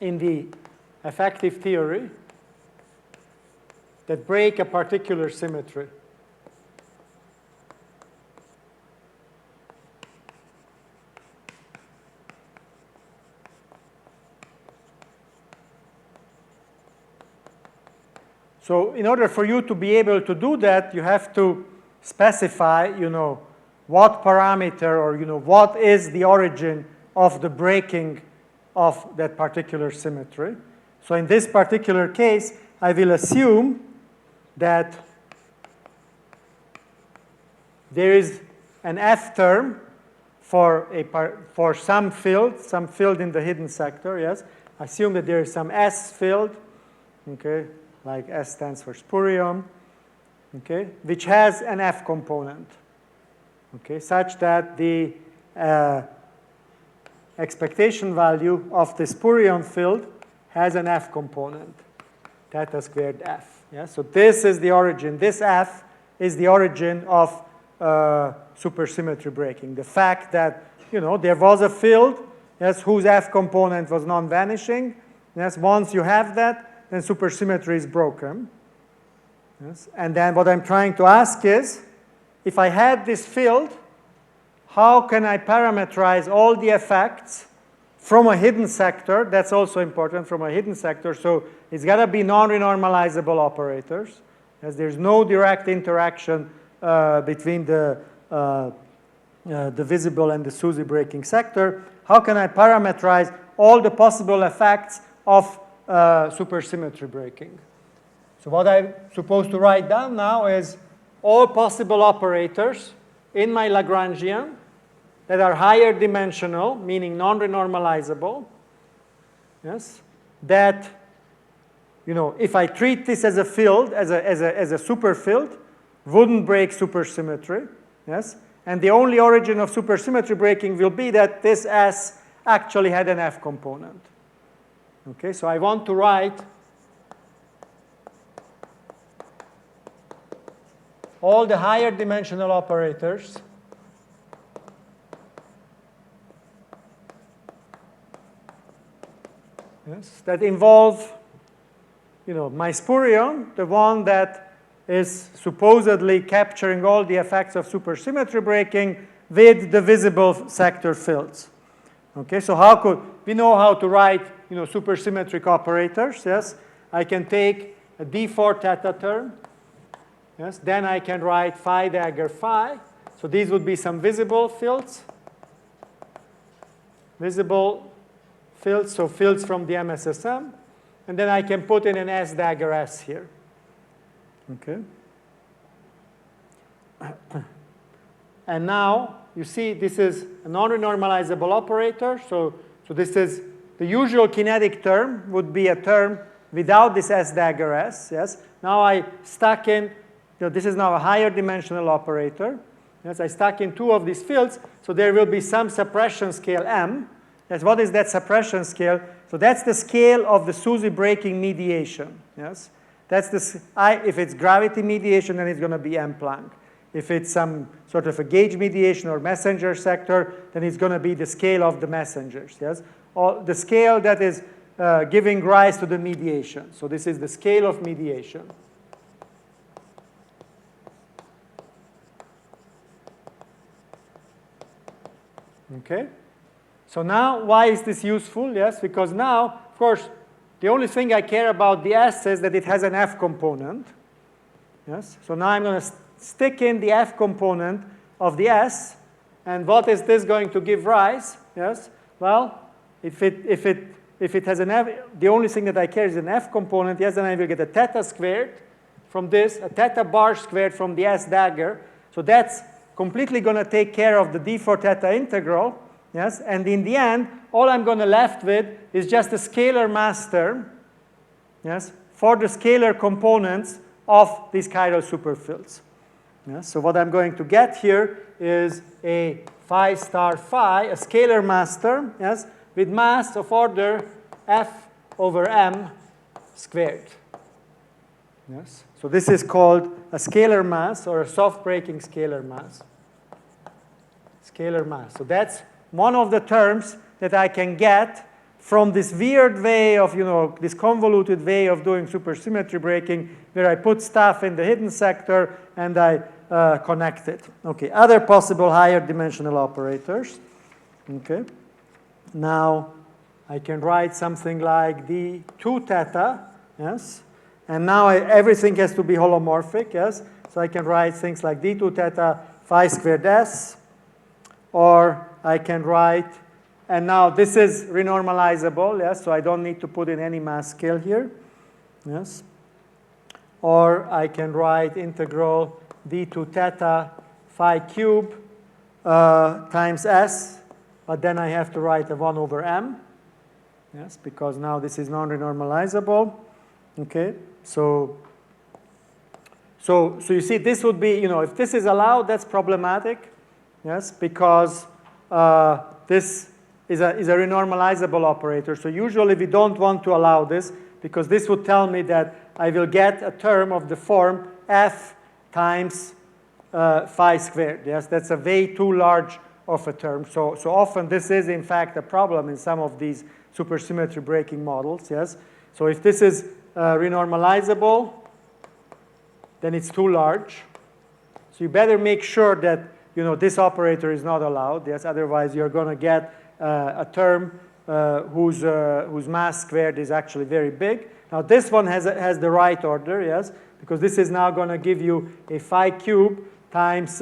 in the effective theory that break a particular symmetry. So in order for you to be able to do that, you have to specify, what parameter or, what is the origin of the breaking of that particular symmetry. So in this particular case, I will assume that there is an F term for some field in the hidden sector, yes. Assume that there is some S field, okay, like S stands for spurion, okay, which has an F component, okay, such that the expectation value of the spurion field has an F component, theta squared F. Yeah? So this is the origin. This F is the origin of supersymmetry breaking. The fact that there was a field, yes, whose F component was non-vanishing. Yes, once you have that, then supersymmetry is broken. Yes? And then what I'm trying to ask is, if I had this field, how can I parameterize all the effects from a hidden sector? That's also important, from a hidden sector. So it's got to be non-renormalizable operators, as there's no direct interaction between the visible and the SUSY breaking sector. How can I parameterize all the possible effects of supersymmetry breaking? So what I'm supposed to write down now is all possible operators in my Lagrangian that are higher dimensional, meaning non-renormalizable, yes, that, if I treat this as a field, as a superfield, wouldn't break supersymmetry, yes, and the only origin of supersymmetry breaking will be that this S actually had an F component. Okay, so I want to write all the higher dimensional operators that involve, my spurion, the one that is supposedly capturing all the effects of supersymmetry breaking with the visible sector fields. Okay, so we know how to write, supersymmetric operators, yes? I can take a d4 theta term, yes? Then I can write phi dagger phi. So these would be some visible fields. Visible fields, so fields from the MSSM. And then I can put in an S dagger S here. Okay. And now, you see, this is a non-renormalizable operator. So this is the usual kinetic term would be a term without this S dagger S. Yes. Now I stuck in, this is now a higher dimensional operator. Yes, I stuck in two of these fields. So there will be some suppression scale M. Yes, what is that suppression scale? So that's the scale of the SUSY breaking mediation. Yes. That's if it's gravity mediation, then it's going to be M Planck. If it's some sort of a gauge mediation or messenger sector, then it's going to be the scale of the messengers. Yes, or the scale that is giving rise to the mediation. So this is the scale of mediation. Okay. So now, why is this useful? Yes, because now, of course, the only thing I care about the S is that it has an F component. Yes. So now I'm going to stick in the F component of the S, and what is this going to give rise? Yes. Well, if it has an F, the only thing that I care is an F component. Yes, then I will get a theta squared from this, a theta bar squared from the S dagger. So that's completely going to take care of the d4 theta integral. Yes, and in the end, all I'm going to left with is just a scalar mass term. Yes, for the scalar components of these chiral superfields. Yes, so what I'm going to get here is a phi star phi, a scalar mass term, yes, with mass of order F over M squared. Yes, so this is called a scalar mass or a soft breaking scalar mass. Scalar mass. So that's one of the terms that I can get from this weird way of, this convoluted way of doing supersymmetry breaking, where I put stuff in the hidden sector and I connect it. Okay, other possible higher dimensional operators. Okay, now I can write something like d2 theta, yes, and now everything has to be holomorphic, yes, so I can write things like d2 theta phi squared s, or I can write, and now this is renormalizable, yes, so I don't need to put in any mass scale here, yes. Or I can write integral d2 theta phi cube times s, but then I have to write a 1 over m, yes, because now this is non-renormalizable, okay. So you see, this would be, if this is allowed, that's problematic, yes, because this is a renormalizable operator. So usually we don't want to allow this, because this would tell me that I will get a term of the form f times phi squared. Yes, that's a way too large of a term. So often this is, in fact, a problem in some of these supersymmetry breaking models. Yes, so if this is renormalizable, then it's too large. So you better make sure that this operator is not allowed. Yes, otherwise you're going to get a term whose mass squared is actually very big. Now this one has the right order, yes, because this is now going to give you a phi cube times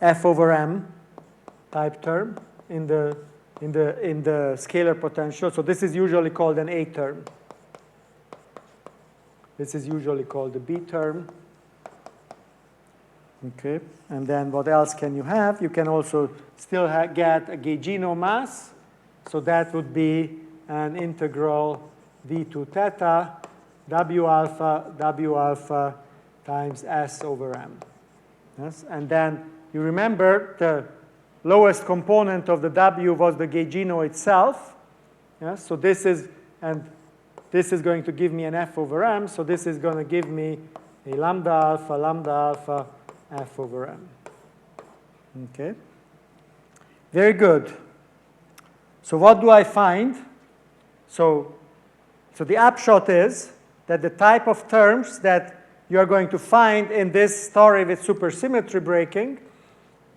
f over m type term in the scalar potential. So this is usually called an A term. This is usually called the B term. Okay, and then what else can you have? You can also still get a gaugino mass. So that would be an integral d2 theta w alpha times s over m. Yes, and then you remember the lowest component of the w was the gaugino itself. Yes, so this is going to give me an f over m. So this is going to give me a lambda alpha f over m. Okay. Very good. So what do I find? So the upshot is that the type of terms that you are going to find in this story with supersymmetry breaking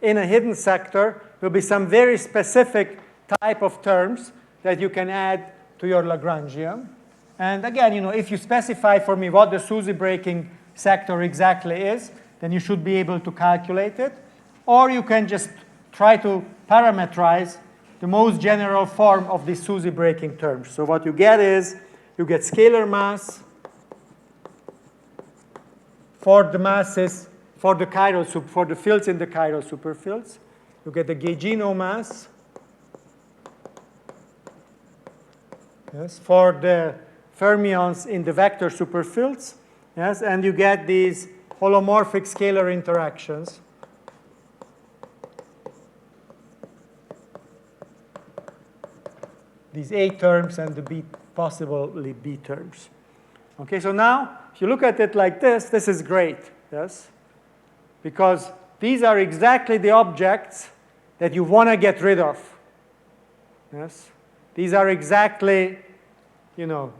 in a hidden sector will be some very specific type of terms that you can add to your Lagrangian. And again, if you specify for me what the SUSY breaking sector exactly is, then you should be able to calculate it. Or you can just try to parameterize the most general form of these SUSY breaking terms. So what you get is, you get scalar mass for the masses, for the fields in the chiral superfields. You get the gaugino mass, yes, for the fermions in the vector superfields, yes, and you get these holomorphic scalar interactions. These A terms and the B, possibly B terms. Okay, so now, if you look at it like this is great, yes? Because these are exactly the objects that you want to get rid of, yes? These are exactly, the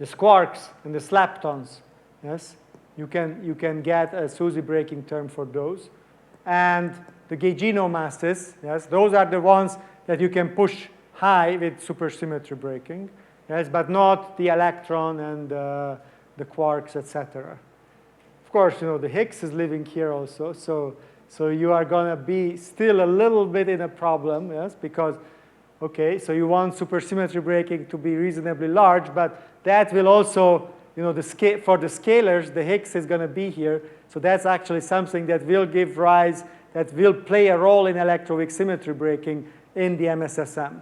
squarks and the slaptons, yes? You can get a SUSY breaking term for those. And the gaugino masses, yes, those are the ones that you can push high with supersymmetry breaking, yes, but not the electron and the quarks, etc. Of course, the Higgs is living here also, so you are going to be still a little bit in a problem, yes, because, okay, so you want supersymmetry breaking to be reasonably large, but that will also, for the scalars, the Higgs is going to be here, so that's actually something that will give rise, that will play a role in electroweak symmetry breaking in the MSSM.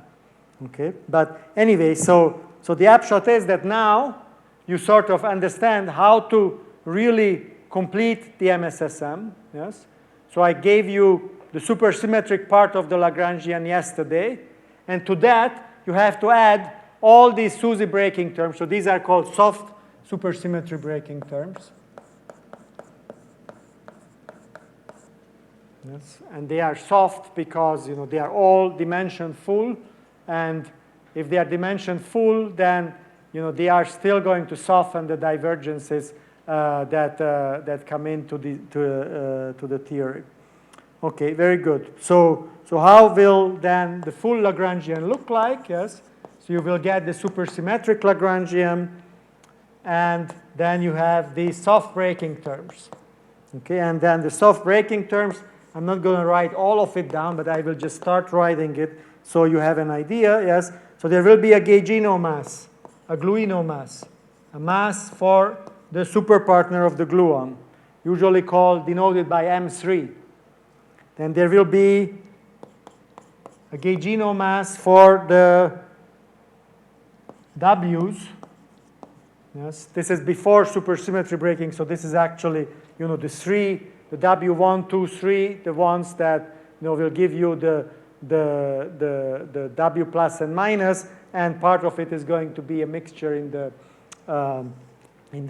Okay, but anyway, so the upshot is that now you sort of understand how to really complete the MSSM. Yes, so I gave you the supersymmetric part of the Lagrangian yesterday, and to that you have to add all these SUSY breaking terms. So these are called soft supersymmetry breaking terms. Yes, and they are soft because they are all dimension full, and if they are dimension full, then they are still going to soften the divergences that come into the theory. Okay, very good. So how will then the full Lagrangian look like? Yes, so you will get the supersymmetric Lagrangian, and then you have these soft breaking terms. Okay, and then the soft breaking terms, I'm not going to write all of it down, but I will just start writing it so you have an idea. Yes, so there will be a gaugino mass, a gluino mass, a mass for the superpartner of the gluon, usually denoted by M3. Then there will be a gaugino mass for the W's. Yes, this is before supersymmetry breaking, so this is actually the three. The W1, 2, 3, the ones that will give you the W plus and minus, and part of it is going to be a mixture in the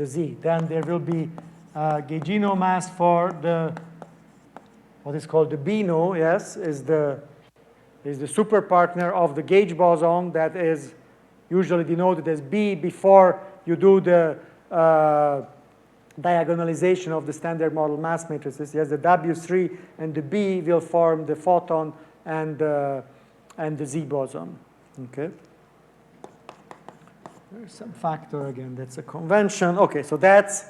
Z. Then there will be gaugino mass for what is called the BNO. Yes, is the superpartner of the gauge boson that is usually denoted as B before you do the diagonalization of the standard model mass matrices. Yes, the W3 and the B will form the photon and the Z boson. Okay. There's some factor again. That's a convention. Okay, so that's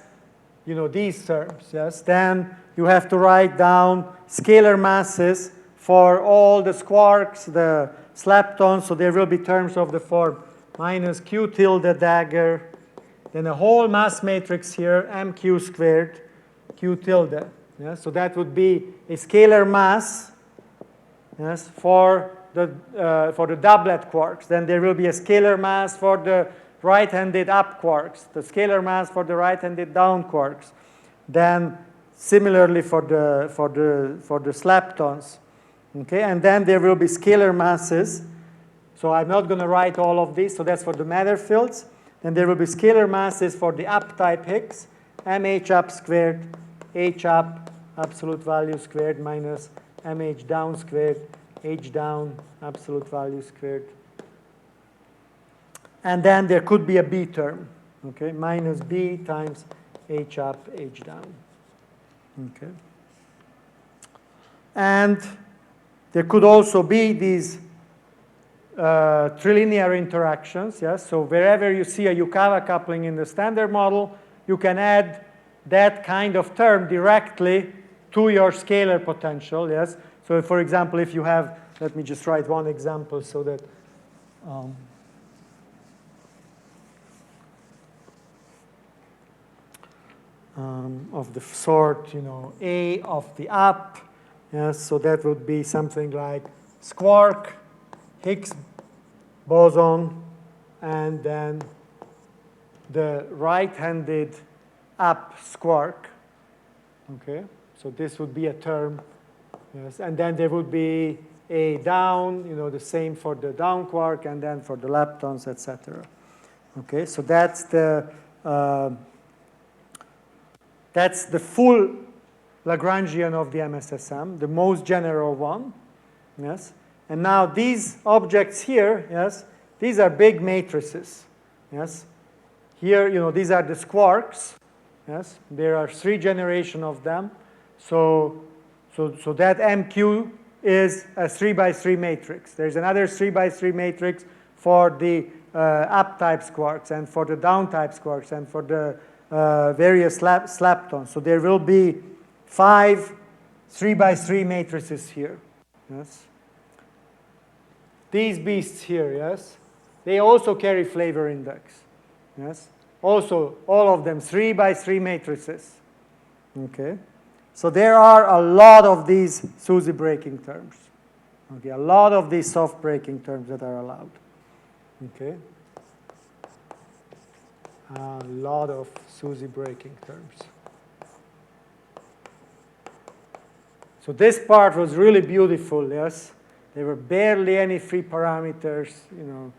these terms. Yes. Then you have to write down scalar masses for all the squarks, the slaptons. So there will be terms of the form minus Q tilde dagger. Then a whole mass matrix here, MQ squared, Q tilde. Yeah, so that would be a scalar mass, yes, for the doublet quarks. Then there will be a scalar mass for the right-handed up quarks, the scalar mass for the right-handed down quarks. Then similarly for the slaptons. Okay, and then there will be scalar masses. So I'm not going to write all of these. So that's for the matter fields. Then there will be scalar masses for the up type Higgs, mh up squared, h up absolute value squared minus mh down squared, h down absolute value squared. And then there could be a b term, okay, minus b times h up, h down. Okay. And there could also be these trilinear interactions, yes? So wherever you see a Yukawa coupling in the standard model, you can add that kind of term directly to your scalar potential, yes? So for example, if you have, let me just write one example so that of the sort, you know, A of the up, yes, so that would be something like squark, Higgs boson, and then the right-handed up squark, okay? So this would be a term, yes, and then there would be a down, you know, the same for the down quark, and then for the leptons, etc. Okay, so that's the full Lagrangian of the MSSM, the most general one, yes. And now these objects here, yes, these are big matrices, yes. Here, you know, these are the squarks, yes. There are 3 generations of them, so that MQ is a 3 by 3 matrix. There's another 3 by 3 matrix for the up type squarks and for the down type squarks and for the various leptons. So there will be 5 3 by 3 matrices here, yes. These beasts here, yes, they also carry flavor index, yes. Also, all of them 3 by 3 matrices, okay. So there are a lot of these SUSY breaking terms, okay, a lot of these soft breaking terms that are allowed, okay. A lot of SUSY breaking terms. So this part was really beautiful, yes. There were barely any free parameters, you know,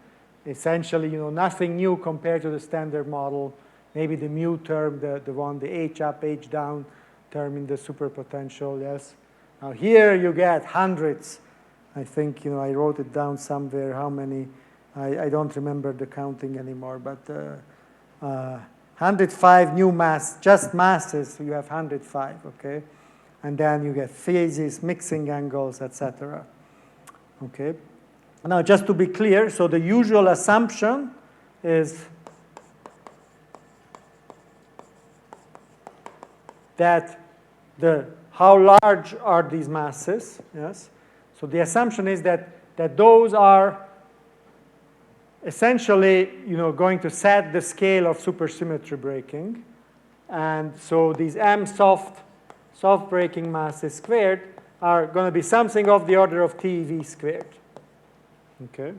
essentially, you know, nothing new compared to the standard model. Maybe the mu term, the one, the h up, h down term in the superpotential, yes. Now here you get hundreds. I think, you know, I wrote it down somewhere, how many, I don't remember the counting anymore, but 105 new mass, just masses, you have 105, okay? And then you get phases, mixing angles, etc. Okay. Now, just to be clear, so the usual assumption is that how large are these masses? Yes. So the assumption is that those are essentially, you know, going to set the scale of supersymmetry breaking, and so these m soft breaking masses squared are going to be something of the order of TeV squared. Okay.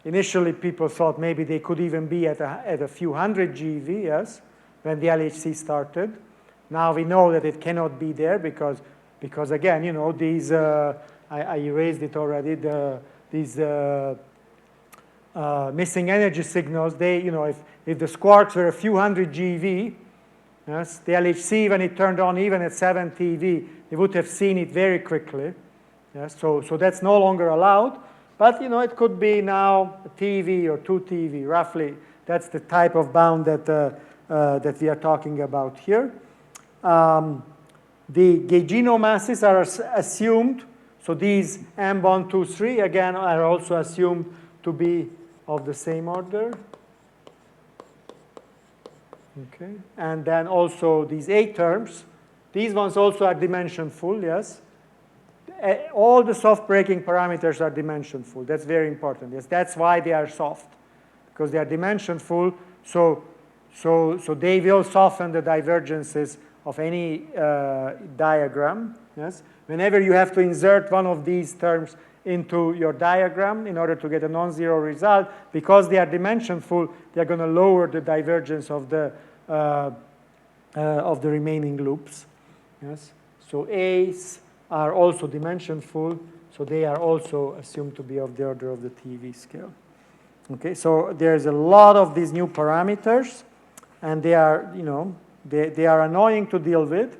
Initially, people thought maybe they could even be at a few hundred GeV, yes, when the LHC started. Now we know that it cannot be there because again, you know, these I erased it already. These missing energy signals, they, you know, if the squarks were a few hundred GeV, yes, the LHC, when it turned on even at 7 TeV, they would have seen it very quickly. Yes, so that's no longer allowed. But, you know, it could be now a TeV or 2 TeV, roughly. That's the type of bound that we are talking about here. The gaugino masses are assumed. So these M1, 2, 3, again, are also assumed to be of the same order. Okay. And then also these A terms. These ones also are dimension full, yes. All the soft breaking parameters are dimension full. That's very important. Yes, that's why they are soft, because they are dimension full. So they will soften the divergences of any diagram. Yes. Whenever you have to insert one of these terms into your diagram in order to get a non-zero result, because they are dimension full, they are going to lower the divergence of the remaining loops. Yes. So A's are also dimension full, so they are also assumed to be of the order of the TeV scale. Okay, so there's a lot of these new parameters, and they are, they are annoying to deal with.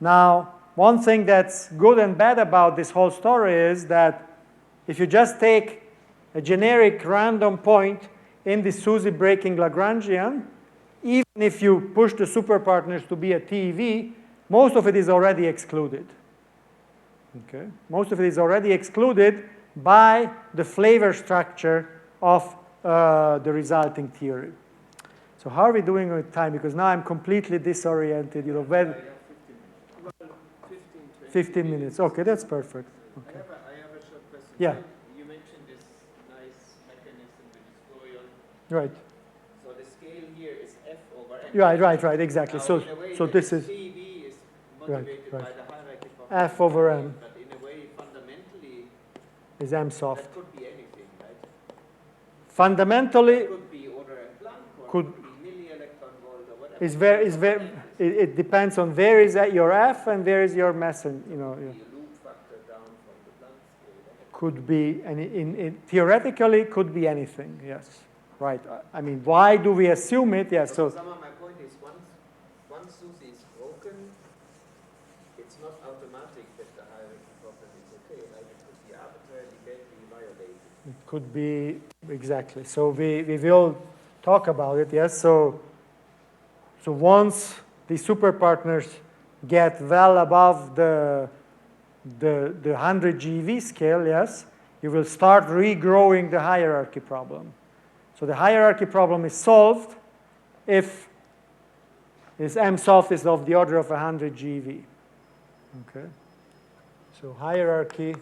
Now, one thing that's good and bad about this whole story is that if you just take a generic random point in the SUSY breaking Lagrangian, even if you push the superpartners to be a TeV, most of it is already excluded. Okay, most of it is already excluded by the flavor structure of the resulting theory. So how are we doing with time? Because now I'm completely disoriented. When 15 minutes. Okay, that's perfect. Okay. I have a short question. Yeah. You mentioned this nice mechanism with this Fourier. Right. So the scale here is F over M. Right, exactly. Now, so in a way, so this is TV is motivated right. by the hierarchy of F over M. But in a way, fundamentally, is M soft. that could be anything, right? Fundamentally, It could be order and Planck, or could it could be milli-electron volt, or whatever. it depends on where is your F and where is your meson. The loop factor down from the Planck scale. Could be, and theoretically, could be anything. Yes, right. I mean, why do we assume it? Yes. So Some of my point is once SUSY is broken, it's not automatic that the hierarchy problem is okay. Like it could be arbitrarily badly violated. it could be exactly. So we will talk about it. Yes. So once the superpartners get well above the 100 GeV scale, yes, you will start regrowing the hierarchy problem. So the hierarchy problem is solved if this M soft is of the order of 100 GeV. Okay. So hierarchy,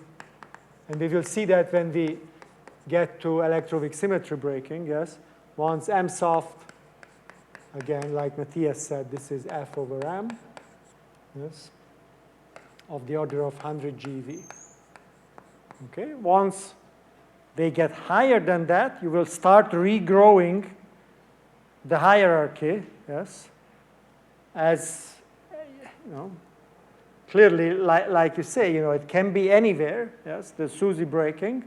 and we will see that when we get to electroweak symmetry breaking, yes. Once M soft, again, like Matthias said, this is F over M, yes, of the order of 100 GeV. Okay, once they get higher than that, you will start regrowing the hierarchy, yes, as, clearly, like you say, it can be anywhere, yes, the SUSY breaking,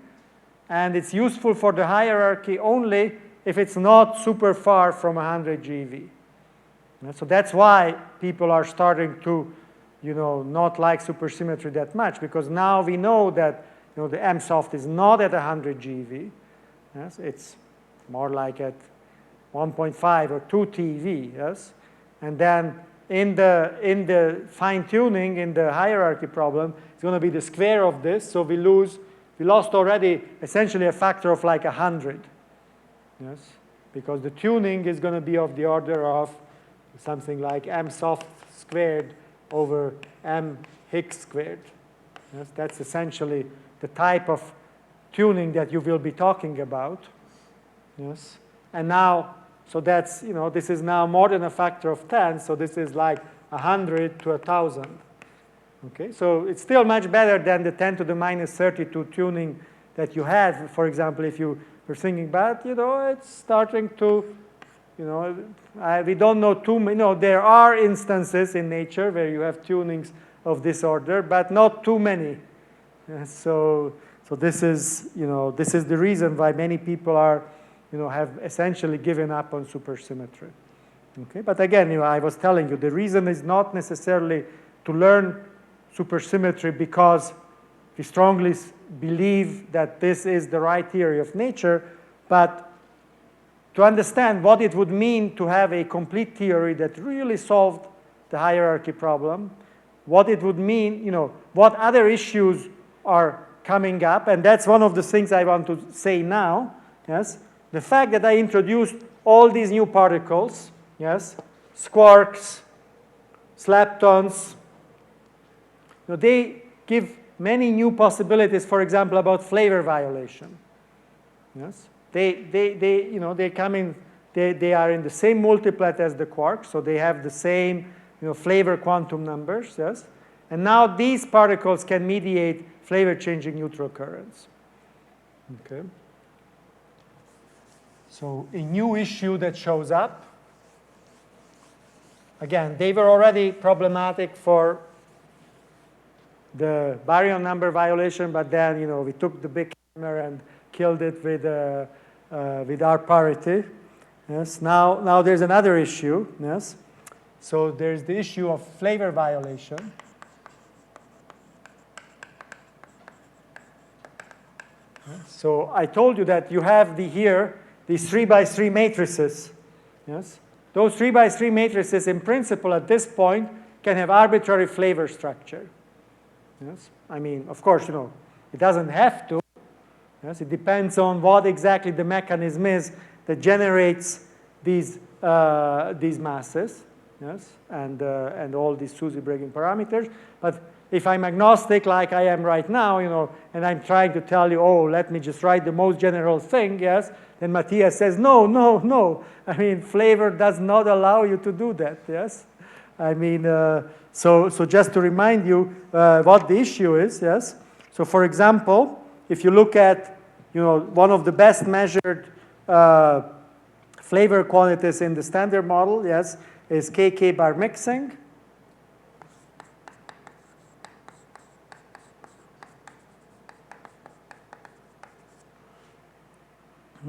and it's useful for the hierarchy only if it's not super far from 100 GeV. So that's why people are starting to, not like supersymmetry that much, because now we know that, the M soft is not at 100 GeV. Yes, it's more like at 1.5 or 2 TeV. Yes, and then in the fine tuning in the hierarchy problem, it's going to be the square of this. So we lost already essentially a factor of like 100. Yes, because the tuning is going to be of the order of something like M soft squared over M Higgs squared. Yes, that's essentially the type of tuning that you will be talking about. Yes, and now, so that's, this is now more than a factor of 10, so this is like 100 to 1,000. Okay, so it's still much better than the 10 to the minus 32 tuning that you had, for example, if you were thinking, but, it's starting to, we don't know too many, there are instances in nature where you have tunings of this order, but not too many. So this is, this is the reason why many people are, have essentially given up on supersymmetry. Okay, but again, I was telling you, the reason is not necessarily to learn supersymmetry because we strongly believe that this is the right theory of nature, but to understand what it would mean to have a complete theory that really solved the hierarchy problem, what it would mean, what other issues are coming up, and that's one of the things I want to say now, yes, the fact that I introduced all these new particles, yes, squarks, leptons, they give many new possibilities, for example, about flavor violation. Yes, they come in, they are in the same multiplet as the quarks, so they have the same, flavor quantum numbers, yes, and now these particles can mediate flavor-changing neutral currents. Okay. So a new issue that shows up. Again, they were already problematic for the baryon number violation, but then we took the big hammer and killed it with with R parity. Yes. Now there's another issue. Yes. So there's the issue of flavor violation. So I told you that you have here these 3 by 3 matrices. Yes. Those 3 by 3 matrices, in principle, at this point, can have arbitrary flavor structure. Yes. I mean, of course, it doesn't have to. Yes. It depends on what exactly the mechanism is that generates these masses. Yes. And all these SUSY breaking parameters. But if I'm agnostic like I am right now, and I'm trying to tell you, oh, let me just write the most general thing, yes, then Matthias says, no. I mean, flavor does not allow you to do that, yes? I mean, so just to remind you what the issue is, yes? So for example, if you look at, one of the best measured flavor quantities in the standard model, yes, is KK bar mixing.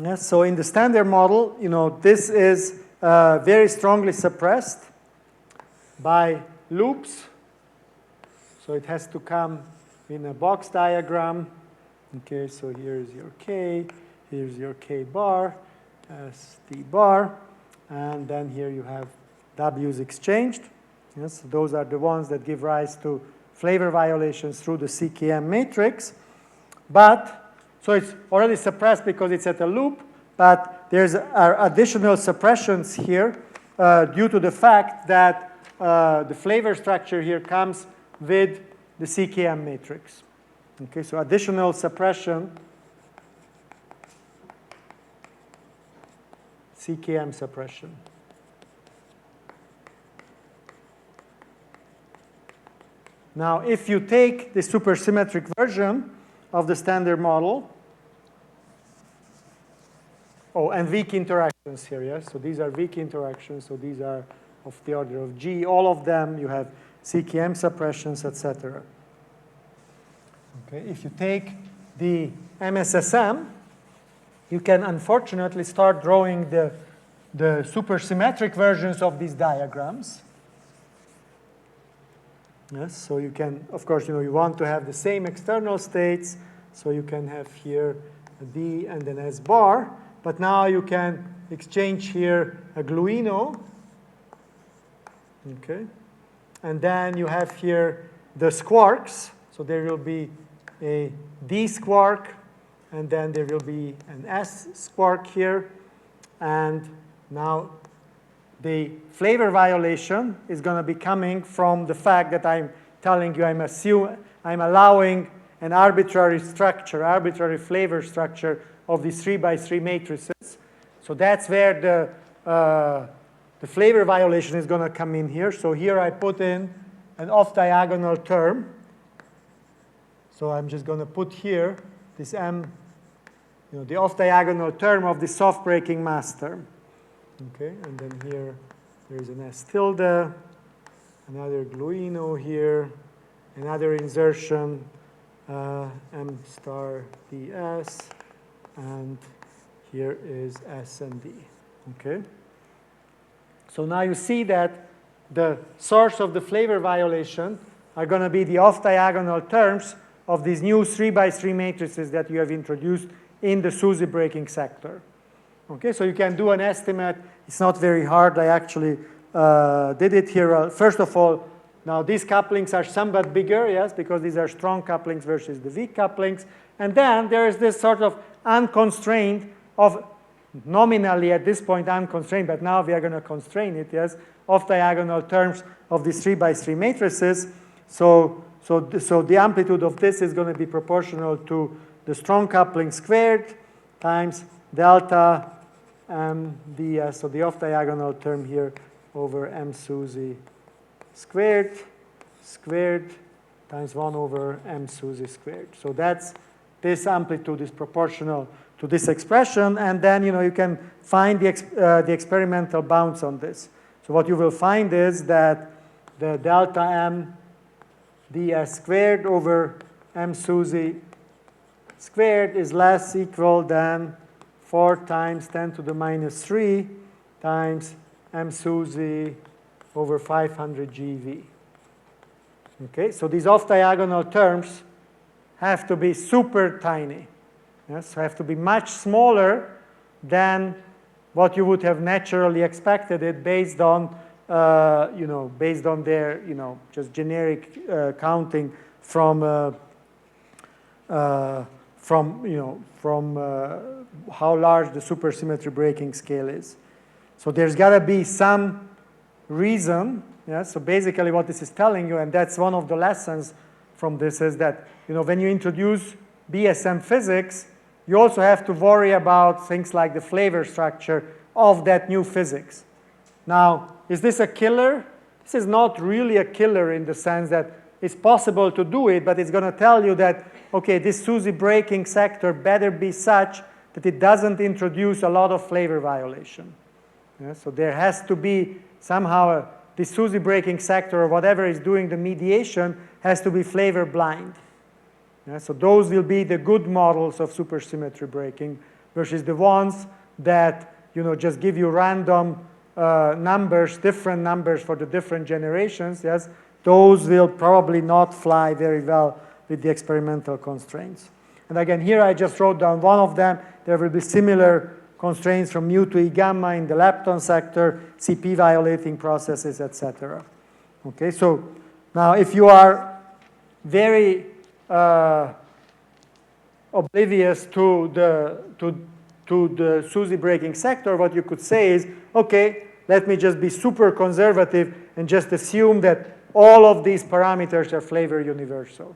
Yes, so in the standard model, this is very strongly suppressed by loops. So it has to come in a box diagram. Okay, so here's your K, here's your K bar, ST bar, and then here you have W's exchanged. Yes, so those are the ones that give rise to flavor violations through the CKM matrix. So it's already suppressed because it's at a loop, but there's additional suppressions here due to the fact that the flavor structure here comes with the CKM matrix. Okay, so additional suppression, CKM suppression. Now, if you take the supersymmetric version of the standard model, and weak interactions here, yes? So these are weak interactions, so these are of the order of G. All of them, you have CKM suppressions, etc. Okay, if you take the MSSM, you can unfortunately start drawing the supersymmetric versions of these diagrams. Yes, so you can, of course, you want to have the same external states, so you can have here a D and an S bar, but now you can exchange here a gluino, okay, and then you have here the squarks, so there will be a D squark, and then there will be an S squark here, and now the flavor violation is going to be coming from the fact that I'm telling you I'm allowing an arbitrary structure, arbitrary flavor structure of these 3 by 3 matrices. So that's where the flavor violation is going to come in here. So here I put in an off-diagonal term. So I'm just going to put here this M, the off-diagonal term of the soft breaking mass term. Okay, and then here there's an S tilde, another gluino here, another insertion, M star DS, and here is S and D. Okay. So now you see that the source of the flavor violation are going to be the off-diagonal terms of these new 3 by 3 matrices that you have introduced in the SUSY breaking sector. Okay, so you can do an estimate. It's not very hard. I actually did it here. First of all, now these couplings are somewhat bigger, yes, because these are strong couplings versus the weak couplings. And then there is this sort of unconstrained of nominally at this point unconstrained, but now we are going to constrain it, yes, off-diagonal terms of these 3 by 3 matrices. So the amplitude of this is going to be proportional to the strong coupling squared times delta M ds, so the off-diagonal term here over M SUSY squared times 1 over M SUSY squared. So that's, this amplitude is proportional to this expression, and then you can find the experimental bounds on this. So what you will find is that the delta M ds squared over M SUSY squared is less equal than 4 times 10 to the minus 3 times m SUSY over 500 GeV. Okay, so these off-diagonal terms have to be super tiny. Yes, have to be much smaller than what you would have naturally expected it based on, based on their, just generic counting from how large the supersymmetry breaking scale is. So there's got to be some reason. Yeah? So basically what this is telling you, and that's one of the lessons from this, is that when you introduce BSM physics, you also have to worry about things like the flavor structure of that new physics. Now, is this a killer? This is not really a killer in the sense that it's possible to do it, but it's going to tell you that, okay, this SUSY breaking sector better be such that it doesn't introduce a lot of flavor violation. Yeah, so there has to be somehow the SUSY breaking sector or whatever is doing the mediation has to be flavor blind. Yeah, so those will be the good models of supersymmetry breaking versus the ones that just give you random numbers, different numbers for the different generations. Yes, those will probably not fly very well with the experimental constraints. And again, here I just wrote down one of them. There will be similar constraints from mu to E gamma in the lepton sector, CP violating processes, etc. Okay, so now if you are very oblivious to the SUSY breaking sector, what you could say is, okay, let me just be super conservative and just assume that all of these parameters are flavor universal.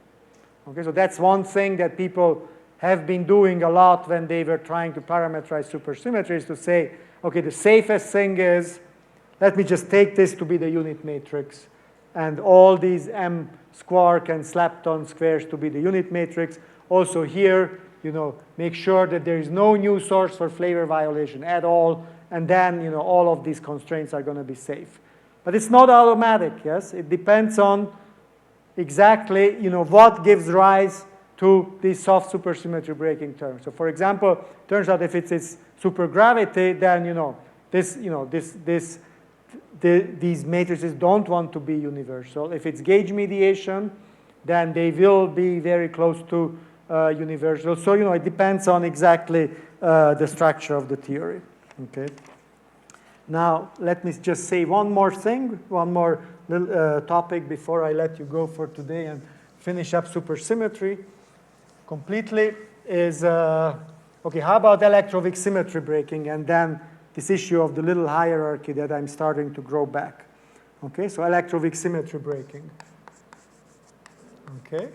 Okay, so that's one thing that people have been doing a lot when they were trying to parameterize supersymmetry, is to say, okay, the safest thing is, let me just take this to be the unit matrix, and all these m squark and slapton squares to be the unit matrix. Also here, make sure that there is no new source for flavor violation at all, and then, all of these constraints are going to be safe. But it's not automatic, yes? It depends on exactly, what gives rise to these soft supersymmetry breaking terms. So for example, turns out if it's supergravity, then, these matrices don't want to be universal. If it's gauge mediation, then they will be very close to universal. So, it depends on exactly the structure of the theory. Okay. Now, let me just say one more thing, one more topic before I let you go for today and finish up supersymmetry completely is, okay, how about electroweak symmetry breaking, and then this issue of the little hierarchy that I'm starting to grow back. Okay, so electroweak symmetry breaking. Okay,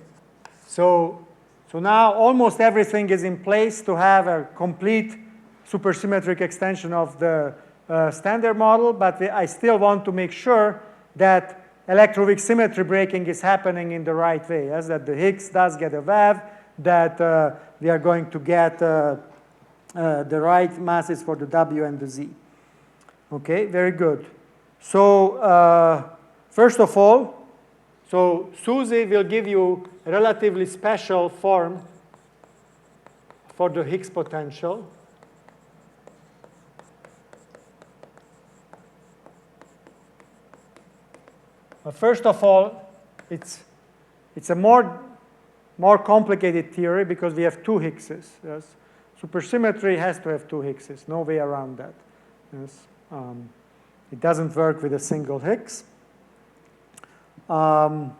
so now almost everything is in place to have a complete supersymmetric extension of the standard model, but I still want to make sure that electroweak symmetry breaking is happening in the right way, yes? That the Higgs does get a VAV, that we are going to get the right masses for the W and the Z. Okay, very good. So first of all, so SUSY will give you a relatively special form for the Higgs potential. First of all, it's a more complicated theory because we have two Higgses. Yes? Supersymmetry has to have two Higgses, no way around that. Yes? It doesn't work with a single Higgs. The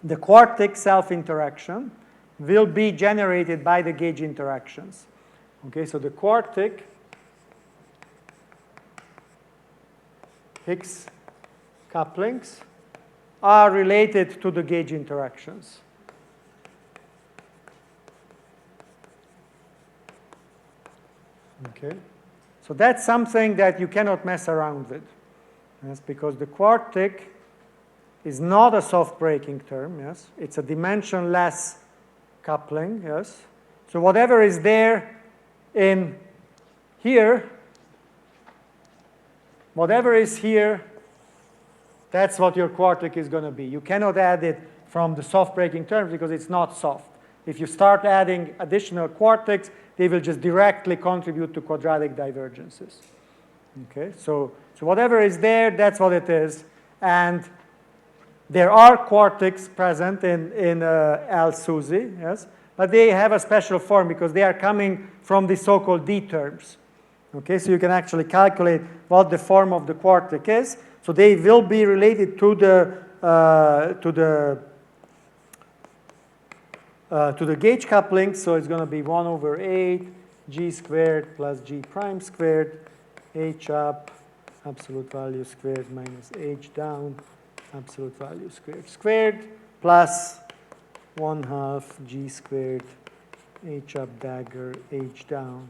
quartic self-interaction will be generated by the gauge interactions. Okay, so the quartic Higgs couplings are related to the gauge interactions. Okay, so that's something that you cannot mess around with. Yes, because the quartic is not a soft breaking term. Yes, it's a dimensionless coupling. Yes, so whatever is there in here, whatever is here, that's what your quartic is going to be. You cannot add it from the soft breaking terms because it's not soft. if you start adding additional quartics, they will just directly contribute to quadratic divergences. Okay, so whatever is there, that's what it is. And there are quartics present in L-SUSY, yes, but they have a special form because they are coming from the so-called D terms. Okay, so you can actually calculate what the form of the quartic is. So they will be related to the gauge coupling. So it's going to be 1/8 G squared plus G prime squared, H up, absolute value squared minus H down, absolute value squared, plus 1/2 G squared, H up dagger, H down,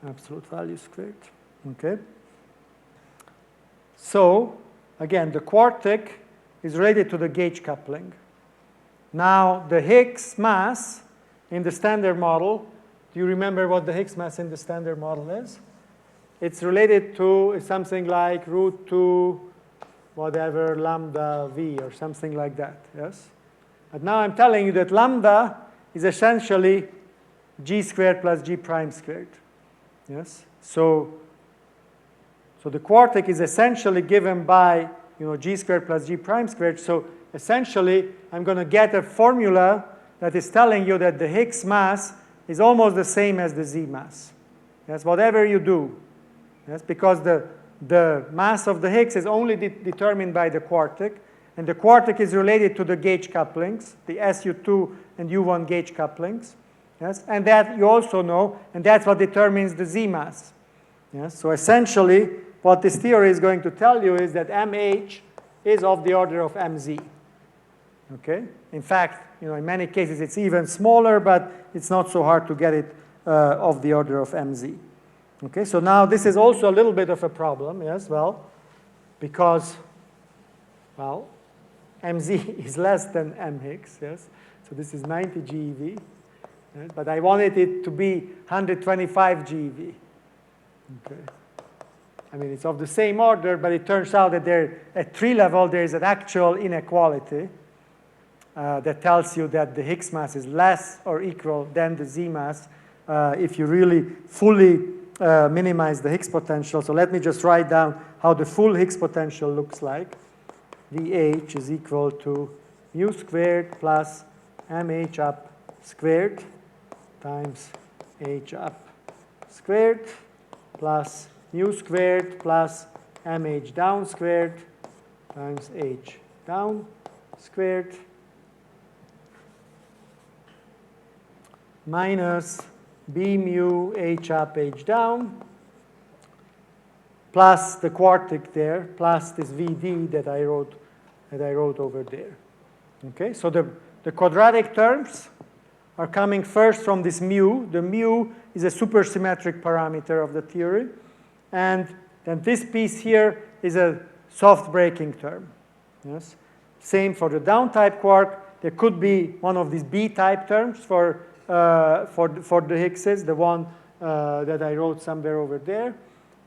absolute value squared. Okay. So again, the quartic is related to the gauge coupling. Now the Higgs mass in the standard model, do you remember what the Higgs mass in the standard model is? It's related to something like √2 whatever lambda v or something like that, yes? But now I'm telling you that lambda is essentially G squared plus G prime squared, yes? So the quartic is essentially given by, G squared plus G prime squared. So essentially, I'm going to get a formula that is telling you that the Higgs mass is almost the same as the Z mass. Yes, whatever you do. Yes, because the mass of the Higgs is only determined by the quartic, and the quartic is related to the gauge couplings, the SU2 and U1 gauge couplings. Yes, and that you also know, and that's what determines the Z mass. Yes, so essentially, what this theory is going to tell you is that MH is of the order of MZ. Okay? In fact, in many cases it's even smaller, but it's not so hard to get it of the order of MZ. Okay, so now this is also a little bit of a problem, yes, well, because, well, MZ is less than M Higgs, yes, so this is 90 GeV, yes? But I wanted it to be 125 GeV. Okay. I mean, it's of the same order, but it turns out that at tree level there is an actual inequality that tells you that the Higgs mass is less or equal than the Z mass if you really fully minimize the Higgs potential. So let me just write down how the full Higgs potential looks like. VH is equal to mu squared plus MH up squared times H up squared plus mu squared plus MH down squared times H down squared minus B mu H up H down plus the quartic there plus this VD that I wrote over there. Okay, so the quadratic terms are coming first from this mu. The mu is a supersymmetric parameter of the theory. And then this piece here is a soft breaking term. Yes? Same for the down type quark. There could be one of these B type terms for the Higgses, the one that I wrote somewhere over there.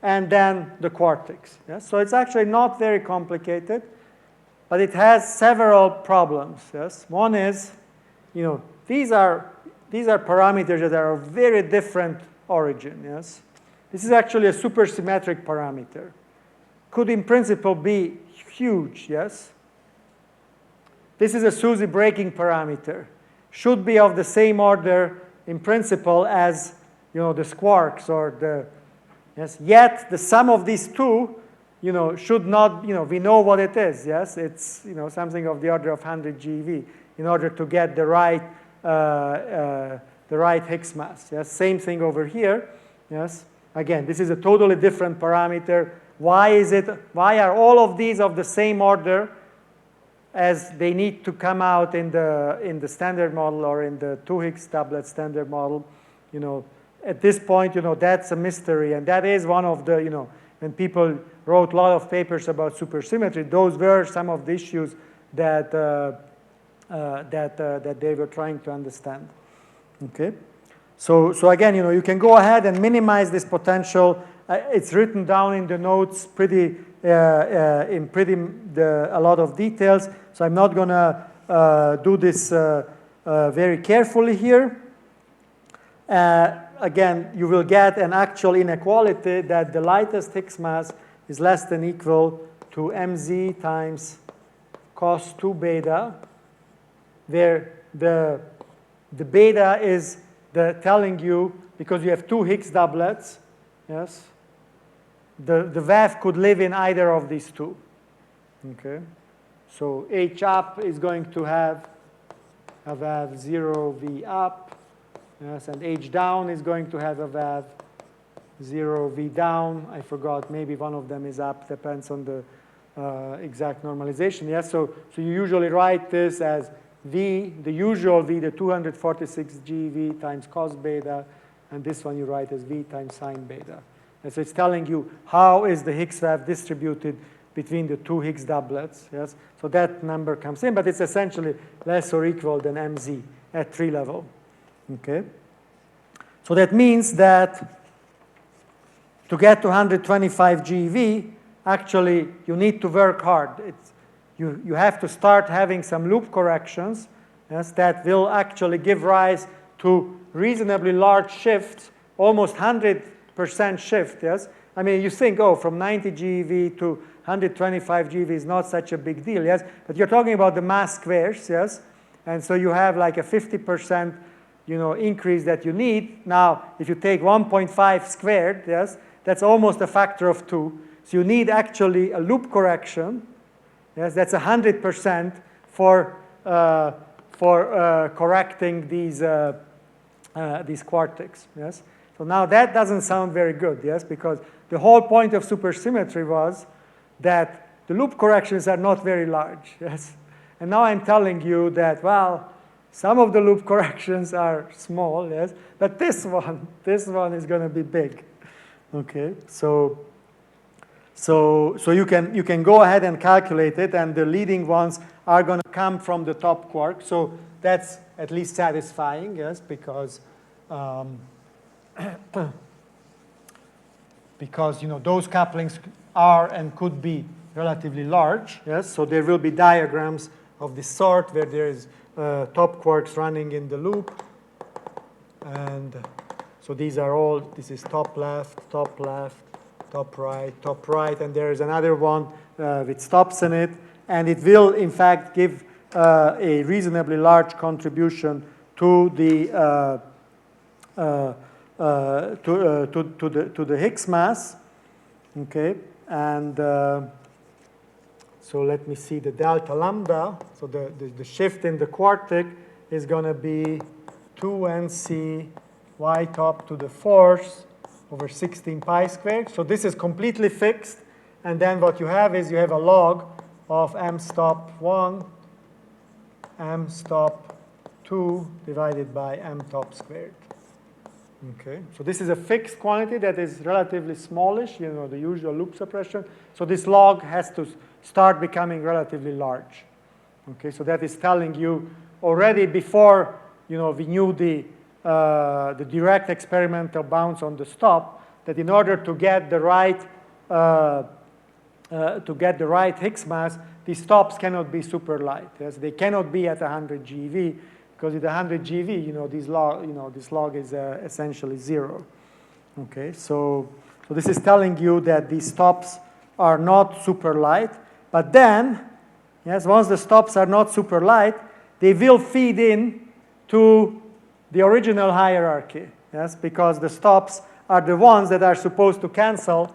And then the quartics. Yes? So it's actually not very complicated, but it has several problems. Yes? One is, these are parameters that are of very different origin. Yes? This is actually a supersymmetric parameter. Could in principle be huge, yes? This is a SUSY breaking parameter. Should be of the same order in principle as the squarks or the, yes? Yet the sum of these two, should not, we know what it is, yes? It's, something of the order of 100 GeV in order to get the right Higgs mass. Yes? Same thing over here, yes? Again, this is a totally different parameter. Why are all of these of the same order as they need to come out in the standard model or in the 2 Higgs doublet standard model? At this point, that's a mystery. And that is one of the, when people wrote a lot of papers about supersymmetry, those were some of the issues that they were trying to understand. Okay? So again, you can go ahead and minimize this potential. It's written down in the notes a lot of details. So I'm not going to do this very carefully here. Again, you will get an actual inequality that the lightest Higgs mass is less than equal to mz times cos 2 beta, where the beta is telling you, because you have two Higgs doublets, yes, the wave could live in either of these two. Okay, so H up is going to have a wave 0 V up, yes, and H down is going to have a wave 0 V down. I forgot, maybe one of them is up, depends on the exact normalization. Yes, so you usually write this as V, the usual V, the 246 GV times cos beta, and this one you write as V times sine beta. And so it's telling you how is the Higgs wave distributed between the two Higgs doublets. Yes, so that number comes in, but it's essentially less or equal than mz at 3 level. Okay, so that means that to get to 125 GeV, actually you need to work hard. You have to start having some loop corrections, yes, that will actually give rise to reasonably large shifts, almost 100% shift. Yes, I mean, you think, oh, from 90 GeV to 125 GeV is not such a big deal. Yes, but you're talking about the mass squares. Yes, and so you have like a 50% increase that you need. Now, if you take 1.5 squared, yes, that's almost a factor of 2. So you need actually a loop correction. Yes, that's 100% for correcting these quartics. Yes, so now that doesn't sound very good. Yes, because the whole point of supersymmetry was that the loop corrections are not very large. Yes, and now I'm telling you that, well, some of the loop corrections are small. Yes, but this one is going to be big. Okay, so you can go ahead and calculate it, and the leading ones are going to come from the top quark. So that's at least satisfying, yes, because those couplings are and could be relatively large. Yes, so there will be diagrams of this sort where there is top quarks running in the loop, and so these are all. This is top left, top right, and there is another one with stops in it, and it will, in fact, give a reasonably large contribution to the to the Higgs mass. Okay, and so let me see the delta lambda. So the shift in the quartic is going to be 2nc y top to the 4th over 16 pi squared. So this is completely fixed. And then what you have is you have a log of m stop 1, m stop 2 divided by m top squared. Okay, so this is a fixed quantity that is relatively smallish, the usual loop suppression. So this log has to start becoming relatively large. Okay, so that is telling you already before we knew the direct experimental bounds on the stop, that in order to get the right Higgs mass, these stops cannot be super light. Yes? They cannot be at 100 GeV, because at 100 GeV, this log is essentially 0. Okay, so this is telling you that these stops are not super light, but then, yes, once the stops are not super light, they will feed in to the original hierarchy, yes, because the stops are the ones that are supposed to cancel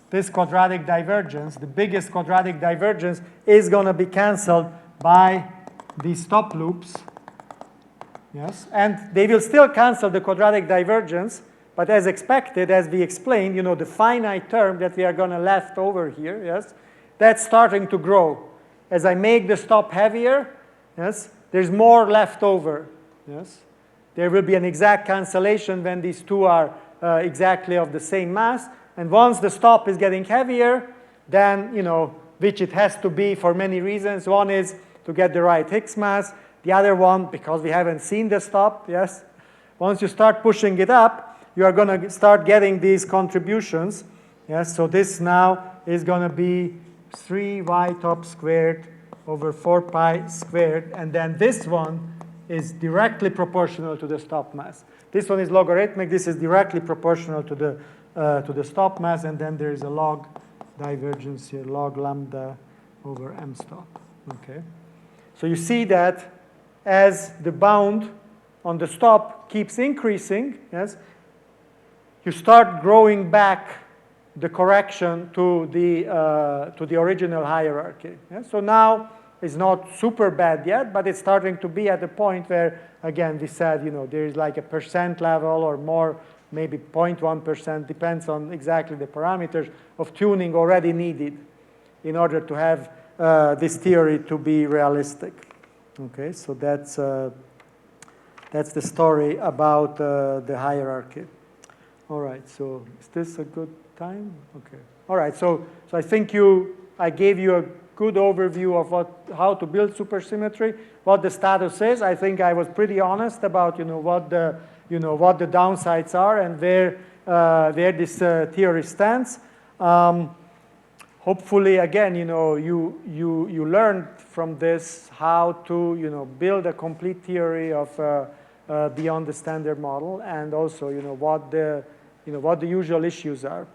this quadratic divergence. The biggest quadratic divergence is going to be canceled by these stop loops, yes, and they will still cancel the quadratic divergence, but as expected, as we explained, the finite term that we are going to left over here, yes, that's starting to grow. As I make the stop heavier, yes, there's more left over, yes. There will be an exact cancellation when these two are exactly of the same mass. And once the stop is getting heavier, then, which it has to be for many reasons. One is to get the right Higgs mass. The other one, because we haven't seen the stop, yes. Once you start pushing it up, you are going to start getting these contributions. Yes, so this now is going to be 3y top squared over 4 pi squared. And then this one is directly proportional to the stop mass. This one is logarithmic. This is directly proportional to the stop mass, and then there is a log divergence here, log lambda over m stop. Okay. So you see that as the bound on the stop keeps increasing, yes, you start growing back the correction to the original hierarchy. Yeah? So now it's not super bad yet, but it's starting to be at a point where, again, we said, there is like a % level or more, maybe 0.1%, depends on exactly the parameters of tuning already needed in order to have this theory to be realistic. Okay, so that's the story about the hierarchy. All right, so is this a good time? Okay. All right, so I think I gave you a good overview of how to build supersymmetry, what the status is. I think I was pretty honest about what the downsides are and where this theory stands. Hopefully, again, you learned from this how to build a complete theory of beyond the standard model, and also what the usual issues are.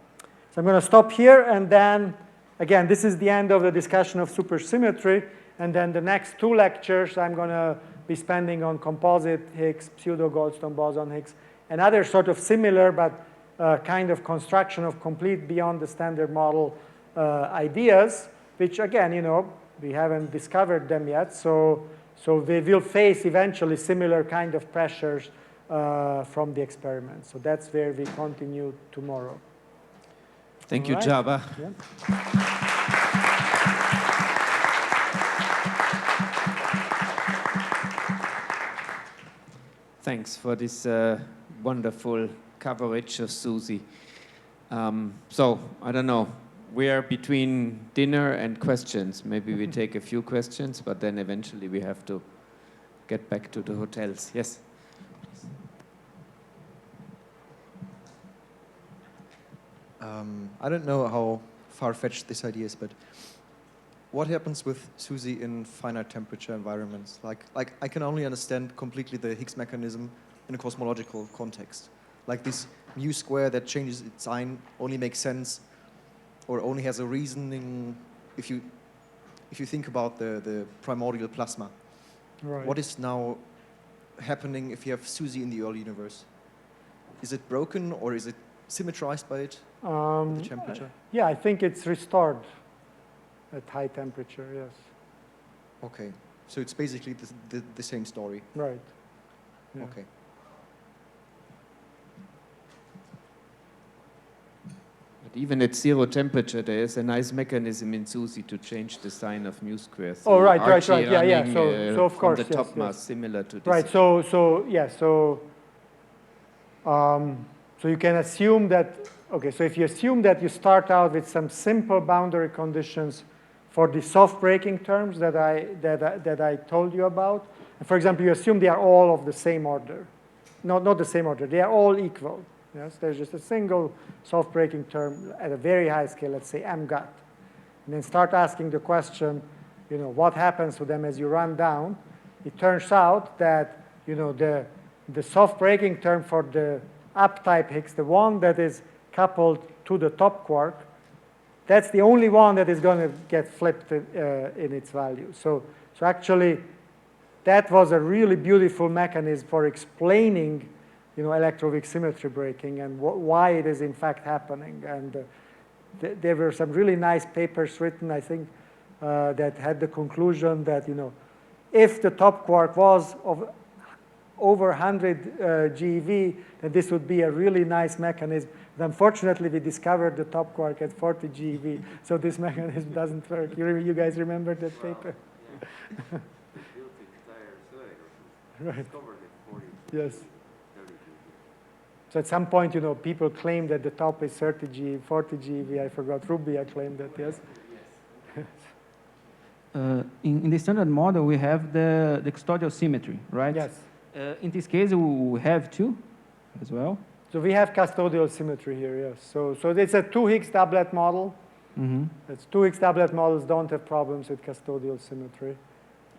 So I'm going to stop here, and then again, this is the end of the discussion of supersymmetry, and then the next 2 lectures I'm going to be spending on composite Higgs, pseudo-Goldstone boson Higgs, and other sort of similar but kind of construction of complete beyond the standard model ideas, which again, we haven't discovered them yet, so they will face eventually similar kind of pressures from the experiment. So that's where we continue tomorrow. Thank you, Csaba. Yeah. Thanks for this wonderful coverage of Susie. So, I don't know, we are between dinner and questions. Maybe we take a few questions, but then eventually we have to get back to the hotels. Yes? I don't know how far-fetched this idea is, but what happens with Susie in finite temperature environments? Like I can only understand completely the Higgs mechanism in a cosmological context. Like this mu square that changes its sign only makes sense or only has a reasoning if you think about the primordial plasma. Right. What is now happening if you have Susie in the early universe? Is it broken or is it symmetrized by it? The temperature? Yeah, I think it's restored at high temperature, yes. Okay, so it's basically the same story. Right. Yeah. Okay. But even at 0 temperature, there is a nice mechanism in Susie to change the sign of mu square. Oh, right. Yeah. Running, So of course, from the top yes, mass, similar to this. Right. So you can assume that. Okay. So if you assume that you start out with some simple boundary conditions for the soft breaking terms that I told you about, and for example, you assume they are all of the same order. Not the same order. They are all equal. Yes. There's just a single soft breaking term at a very high scale. Let's say m gut, and then start asking the question, what happens to them as you run down? It turns out that the soft breaking term for the up-type Higgs, the one that is coupled to the top quark, that's the only one that is going to get flipped in its value. So actually, that was a really beautiful mechanism for explaining, electroweak symmetry breaking and why it is in fact happening. And there were some really nice papers written, I think, that had the conclusion that, if the top quark was of over 100 GeV, then this would be a really nice mechanism. But unfortunately, we discovered the top quark at 40 GeV, so this mechanism doesn't work. You guys remember that paper? Yeah. Built the entire side, Right. discovered at 40. Yes. 30 So at some point, people claim that the top is 30 GeV, 40 GeV. I forgot. Rubia claimed that, yes? In the standard model, we have the custodial symmetry, right? Yes. In this case, we have 2 as well. So we have custodial symmetry here, yes. So it's a 2 Higgs doublet model. Mm-hmm. It's 2 Higgs doublet models don't have problems with custodial symmetry.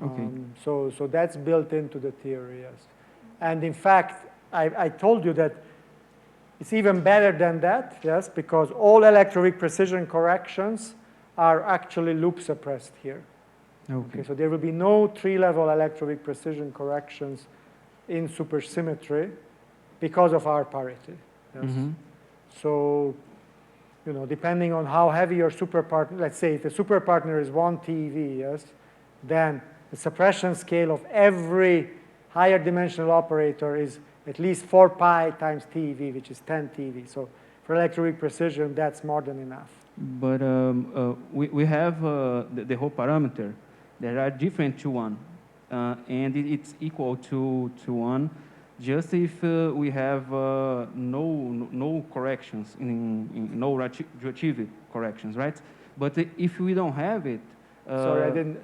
Okay. So that's built into the theory, yes. And in fact, I told you that it's even better than that, yes, because all electroweak precision corrections are actually loop suppressed here. Okay, so there will be no three-level electroweak precision corrections in supersymmetry because of R parity. Yes? So, you know, depending on how heavy your superpartner, let's say if the superpartner is 1 TeV, yes, then the suppression scale of every higher dimensional operator is at least 4 pi times TeV, which is 10 TeV. So for electroweak precision, that's more than enough. But we have the whole parameter that are different to 1, and it's equal to 1 just if we have no corrections, no relativity corrections, right? But if we don't have it, sorry, I didn't.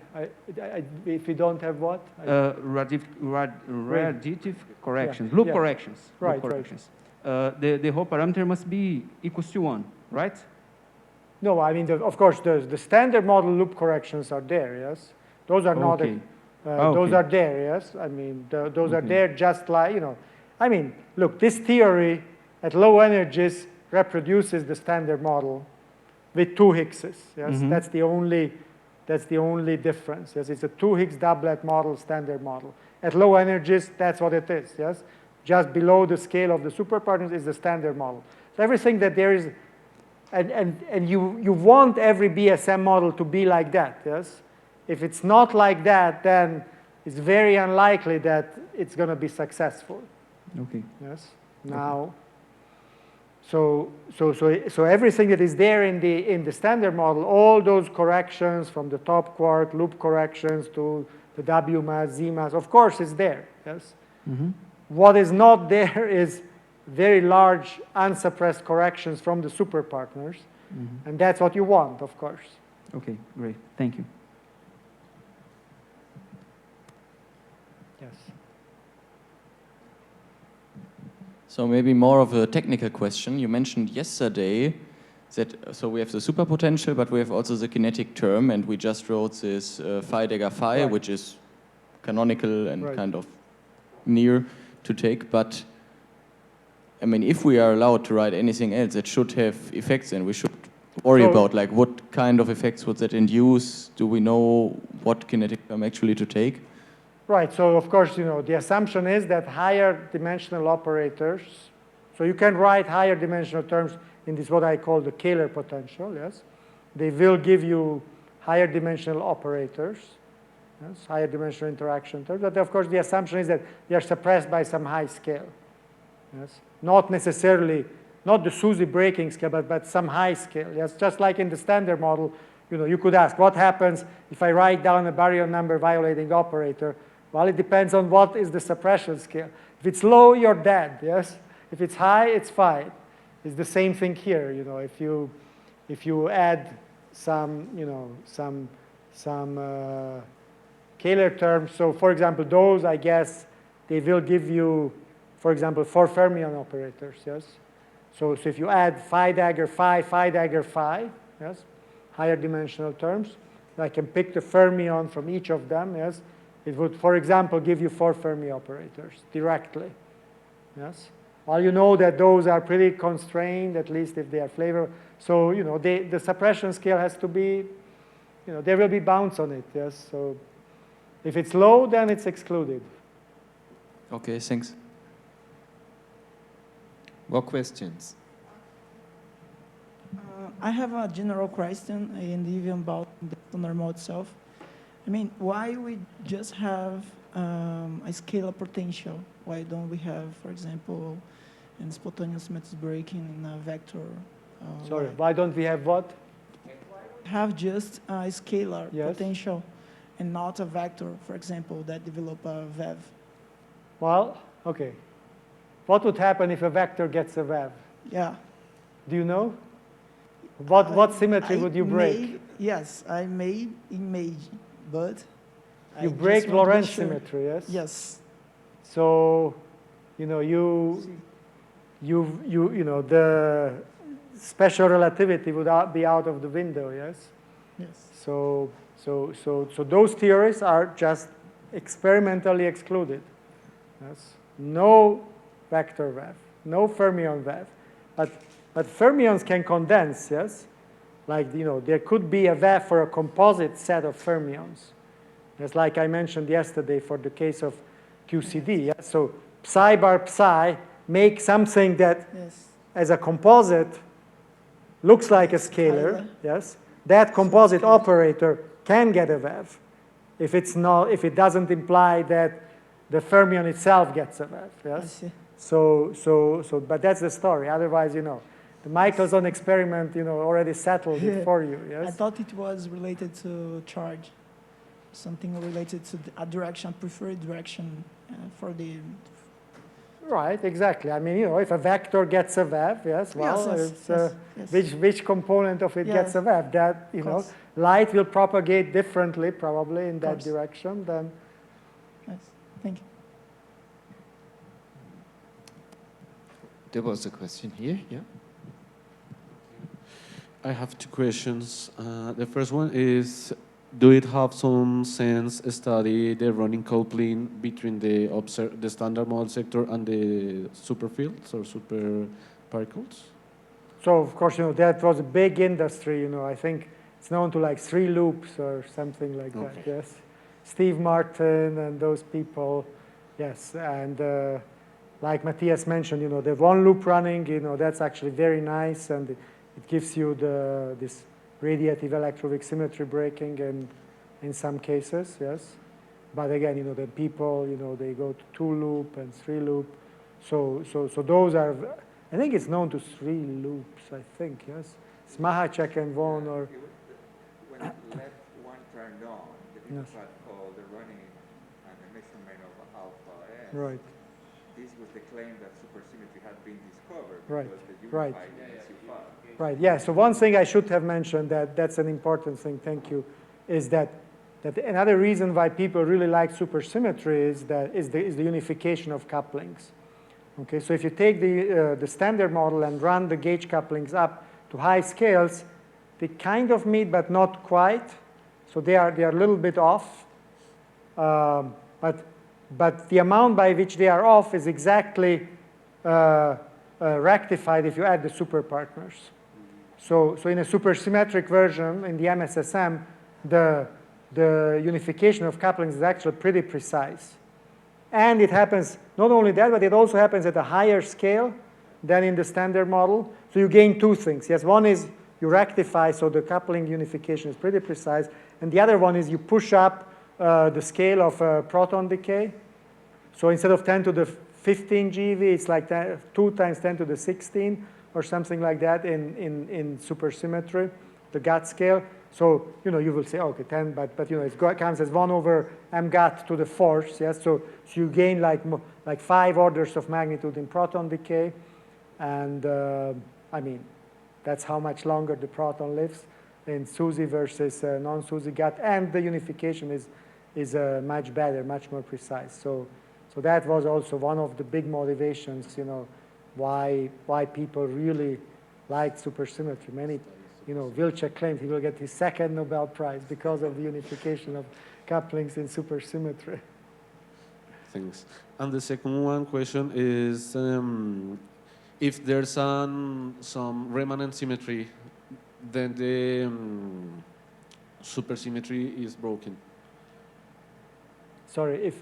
If we don't have what? Radiative corrections, Yeah, loop yeah. corrections, Right, loop corrections. The whole parameter must be equals to 1, right? No, I mean, of course, the standard model loop corrections are there, yes? Those are not, Okay. those are there, yes? I mean, those are there just like, you know. I mean, look, this theory at low energies reproduces the standard model with 2 Higgses, yes? That's the only difference, yes? It's a 2 Higgs doublet model, standard model. At low energies, that's what it is, yes? Just below the scale of the superpartners is the standard model. So everything that there is, and you want every BSM model to be like that, yes? If it's not like that, then it's very unlikely that it's going to be successful. Okay. Yes. Now, so everything that is there in the standard model, all those corrections from the top quark, loop corrections to the W mass, Z mass, of course, is there. Yes. What is not there is very large unsuppressed corrections from the superpartners, and that's what you want, of course. Okay, great. Thank you. Yes. So maybe more of a technical question. You mentioned yesterday that, so we have the superpotential, but we have also the kinetic term, and we just wrote this phi dagger phi, Right. which is canonical and Right. kind of near to take. But I mean, if we are allowed to write anything else, it should have effects, and we should worry about like what kind of effects would that induce? Do we know what kinetic term actually to take? Right, so of course, you know, the assumption is that higher dimensional operators, so you can write higher dimensional terms in this what I call the Kähler potential, yes? They will give you higher dimensional operators, yes? Higher dimensional interaction terms, but of course the assumption is that they are suppressed by some high scale, yes? Not necessarily, not the SUSY breaking scale, but some high scale, yes? Just like in the standard model, you know, you could ask, what happens if I write down a baryon number violating operator? Well, it depends on what is the suppression scale. If it's low, you're dead, yes? If it's high, it's fine. It's the same thing here, you know, if you add some, you know, some Kähler terms. So for example, those, I guess, they will give you, for example, 4 fermion operators, yes? So if you add phi dagger phi, yes, higher dimensional terms, I can pick the fermion from each of them, yes? It would, for example, give you 4 Fermi operators directly, yes? Well, you know that those are pretty constrained, at least if they are flavor. So, you know, the suppression scale has to be, you know, there will be bounds on it, yes? So if it's low, then it's excluded. Okay, thanks. More questions? I have a general question, and even about the normal itself. I mean, why we just have a scalar potential? Why don't we have, for example, in spontaneous matrix breaking in a vector? Sorry, why don't we have what? Have just a scalar Yes. potential and not a vector, for example, that develop a VEV? Well, okay. What would happen if a vector gets a VEV? Yeah. Do you know? What symmetry would you break? Yes, I made image, but You I break just want to be Lorentz sure. symmetry, yes? Yes. So, you know, you know, the special relativity would be out of the window, yes? Yes. So So those theories are just experimentally excluded. Yes. No vector wave, no fermion wave. But fermions can condense, yes? Like, there could be a wave for a composite set of fermions. It's like I mentioned yesterday for the case of QCD. Yeah? So psi bar psi make something that as a composite looks like a scalar. Yes? That composite operator can get a wave if it doesn't imply that the fermion itself gets a wave. Yes? But that's the story. Otherwise, the Michelson experiment, already settled it for you. Yes? I thought it was related to charge, something related to a direction, preferred direction for the. Right, exactly. I mean, if a vector gets a wave, yes, well, which component of it gets a wave? That, light will propagate differently, probably, in that direction than. Yes, thank you. There was a question here, yeah? I have two questions. The first one is, do it have some sense study the running coupling between the standard model sector and the superfields or super particles? So, of course, that was a big industry, I think it's known to like 3 loops or something like that, yes. Steve Martin and those people, yes. And like Matthias mentioned, the 1 loop running, that's actually very nice, and it gives you this radiative electroweak symmetry breaking in some cases, yes. But again, the people, they go to 2 loop and 3 loop. So those are, I think it's known to 3 loops, I think, yes. Smahacek and Von or. When left one turned on, the big part called the running and the measurement of alpha S. Right. This was the claim that supersymmetry had been discovered right. because the unified Right, yeah. So one thing I should have mentioned that's an important thing, thank you, is that another reason why people really like supersymmetry is the unification of couplings. Okay, so if you take the standard model and run the gauge couplings up to high scales, they kind of meet, but not quite. So they are a little bit off. But the amount by which they are off is exactly rectified if you add the super partners. So in a supersymmetric version, in the MSSM, the unification of couplings is actually pretty precise. And it happens, not only that, but it also happens at a higher scale than in the standard model. So you gain 2 things. Yes, one is you rectify, so the coupling unification is pretty precise. And the other one is you push up the scale of proton decay. So instead of 10 to the 15 GeV, it's like 2 times 10 to the 16 or something like that in supersymmetry, the GAT scale. So, you will say, okay, 10, but it comes as 1 over m GAT to the 4th, yes? So you gain like 5 orders of magnitude in proton decay. And I mean, that's how much longer the proton lives in SUSY versus non-SUSY GAT. And the unification is much better, much more precise. So that was also one of the big motivations, why people really liked supersymmetry. Many, Wilczek claimed he will get his 2nd Nobel Prize because of the unification of couplings in supersymmetry. Thanks. And the second question is, if there's some remanent symmetry, then the supersymmetry is broken. Sorry,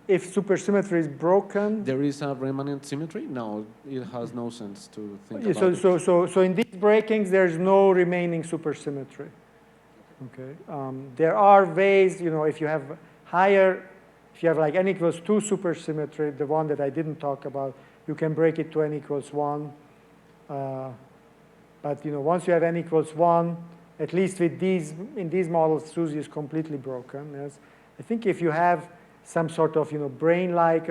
if supersymmetry is broken, there is a remanent symmetry? No, it has no sense to think about it. So in these breakings, there's no remaining supersymmetry. Okay. There are ways, if you have like n equals 2 supersymmetry, the one that I didn't talk about, you can break it to n equals 1. But once you have n equals 1, at least with in these models, SUSY is completely broken. Yes. I think if you have some sort of brain-like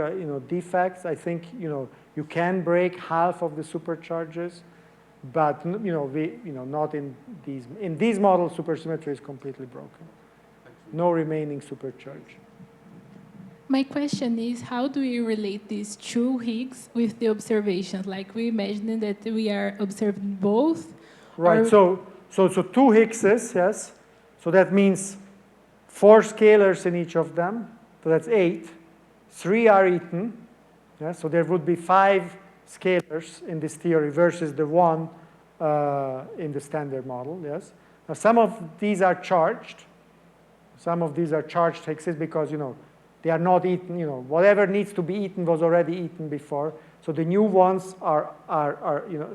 defects, I think you can break half of the supercharges, but not in these. In these models, supersymmetry is completely broken. No remaining supercharge. My question is, how do we relate these 2 Higgs with the observations? Like we imagine that we are observing both. Right. So 2 Higgses, yes. So that means 4 scalars in each of them, so that's 8. 3 are eaten, yeah? So there would be 5 scalars in this theory versus the 1 in the standard model, yes. Now some of these are charged. Some of these are charged Higgses because, they are not eaten, whatever needs to be eaten was already eaten before. So the new ones are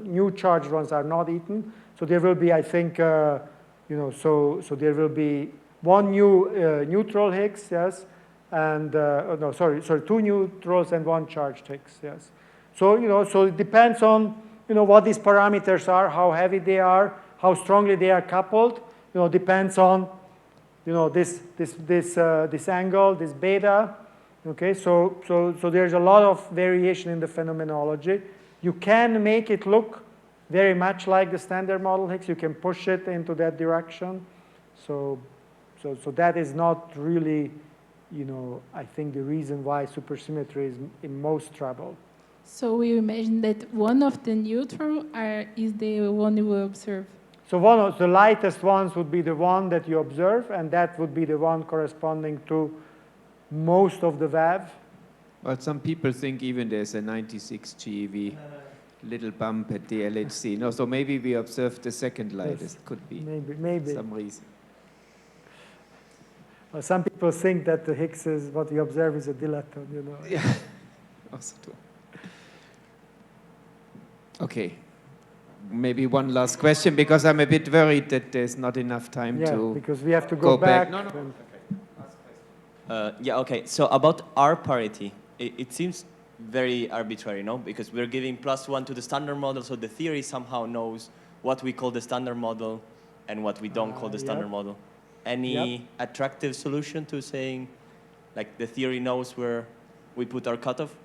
new charged ones are not eaten. So there will be, I think, so there will be 1 new neutral Higgs, yes, and, 2 neutrals and 1 charged Higgs, yes. So, so it depends on, what these parameters are, how heavy they are, how strongly they are coupled, depends on, this angle, this beta. Okay, so there's a lot of variation in the phenomenology. You can make it look very much like the standard model Higgs. You can push it into that direction. So that is not really, I think the reason why supersymmetry is in most trouble. So we imagine that one of the neutral is the one you observe. So one of the lightest ones would be the one that you observe, and that would be the one corresponding to most of the VAV. Well, some people think even there's a 96 GeV little bump at the LHC. No, so maybe we observed the second lightest. Yes. Could be maybe some reason. Well, some people think that the Higgs is what we observe is a dilaton, Yeah, also true. Okay. Maybe one last question, because I'm a bit worried that there's not enough time to because we have to go back. No. Okay. So about R parity, it seems very arbitrary, no? Because we're giving +1 to the standard model, so the theory somehow knows what we call the standard model and what we don't call the standard model. Any attractive solution to saying, like, the theory knows where we put our cutoff,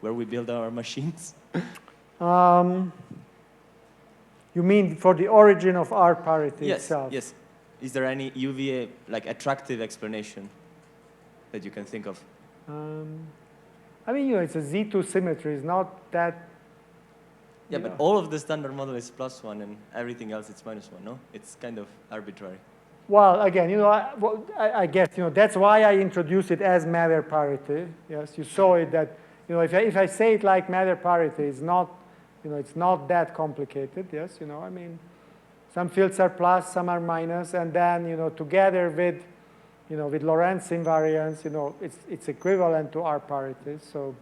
where we build our machines? You mean for the origin of R parity itself? Yes. Is there any UVA, like, attractive explanation that you can think of? I mean, it's a Z2 symmetry. It's not that. Yeah, but all of the standard model is +1, and everything else is -1. No, it's kind of arbitrary. Well, again, I guess that's why I introduced it as matter parity. Yes, you saw it that if I say it like matter parity, it's not it's not that complicated. Yes, I mean, some fields are plus, some are minus, and then together with with Lorentz invariance, it's equivalent to R parity. So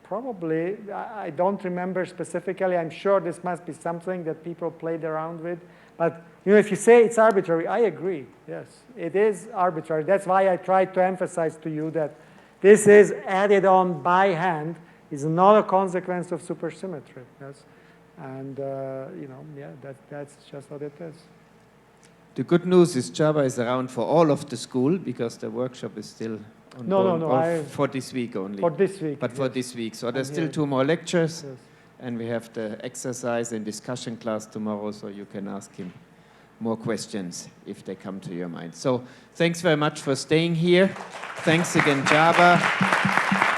probably, I don't remember specifically. I'm sure this must be something that people played around with. But if you say it's arbitrary, I agree. Yes, it is arbitrary. That's why I tried to emphasize to you that this is added on by hand. Is not a consequence of supersymmetry. Yes, and that's just what it is. The good news is Csaba is around for all of the school, because the workshop is still ongoing. No. For this week only. For this week. But for this week. So there's still 2 more lectures. Yes. And we have the exercise and discussion class tomorrow, so you can ask him more questions if they come to your mind. So thanks very much for staying here. Thanks again, Csaba.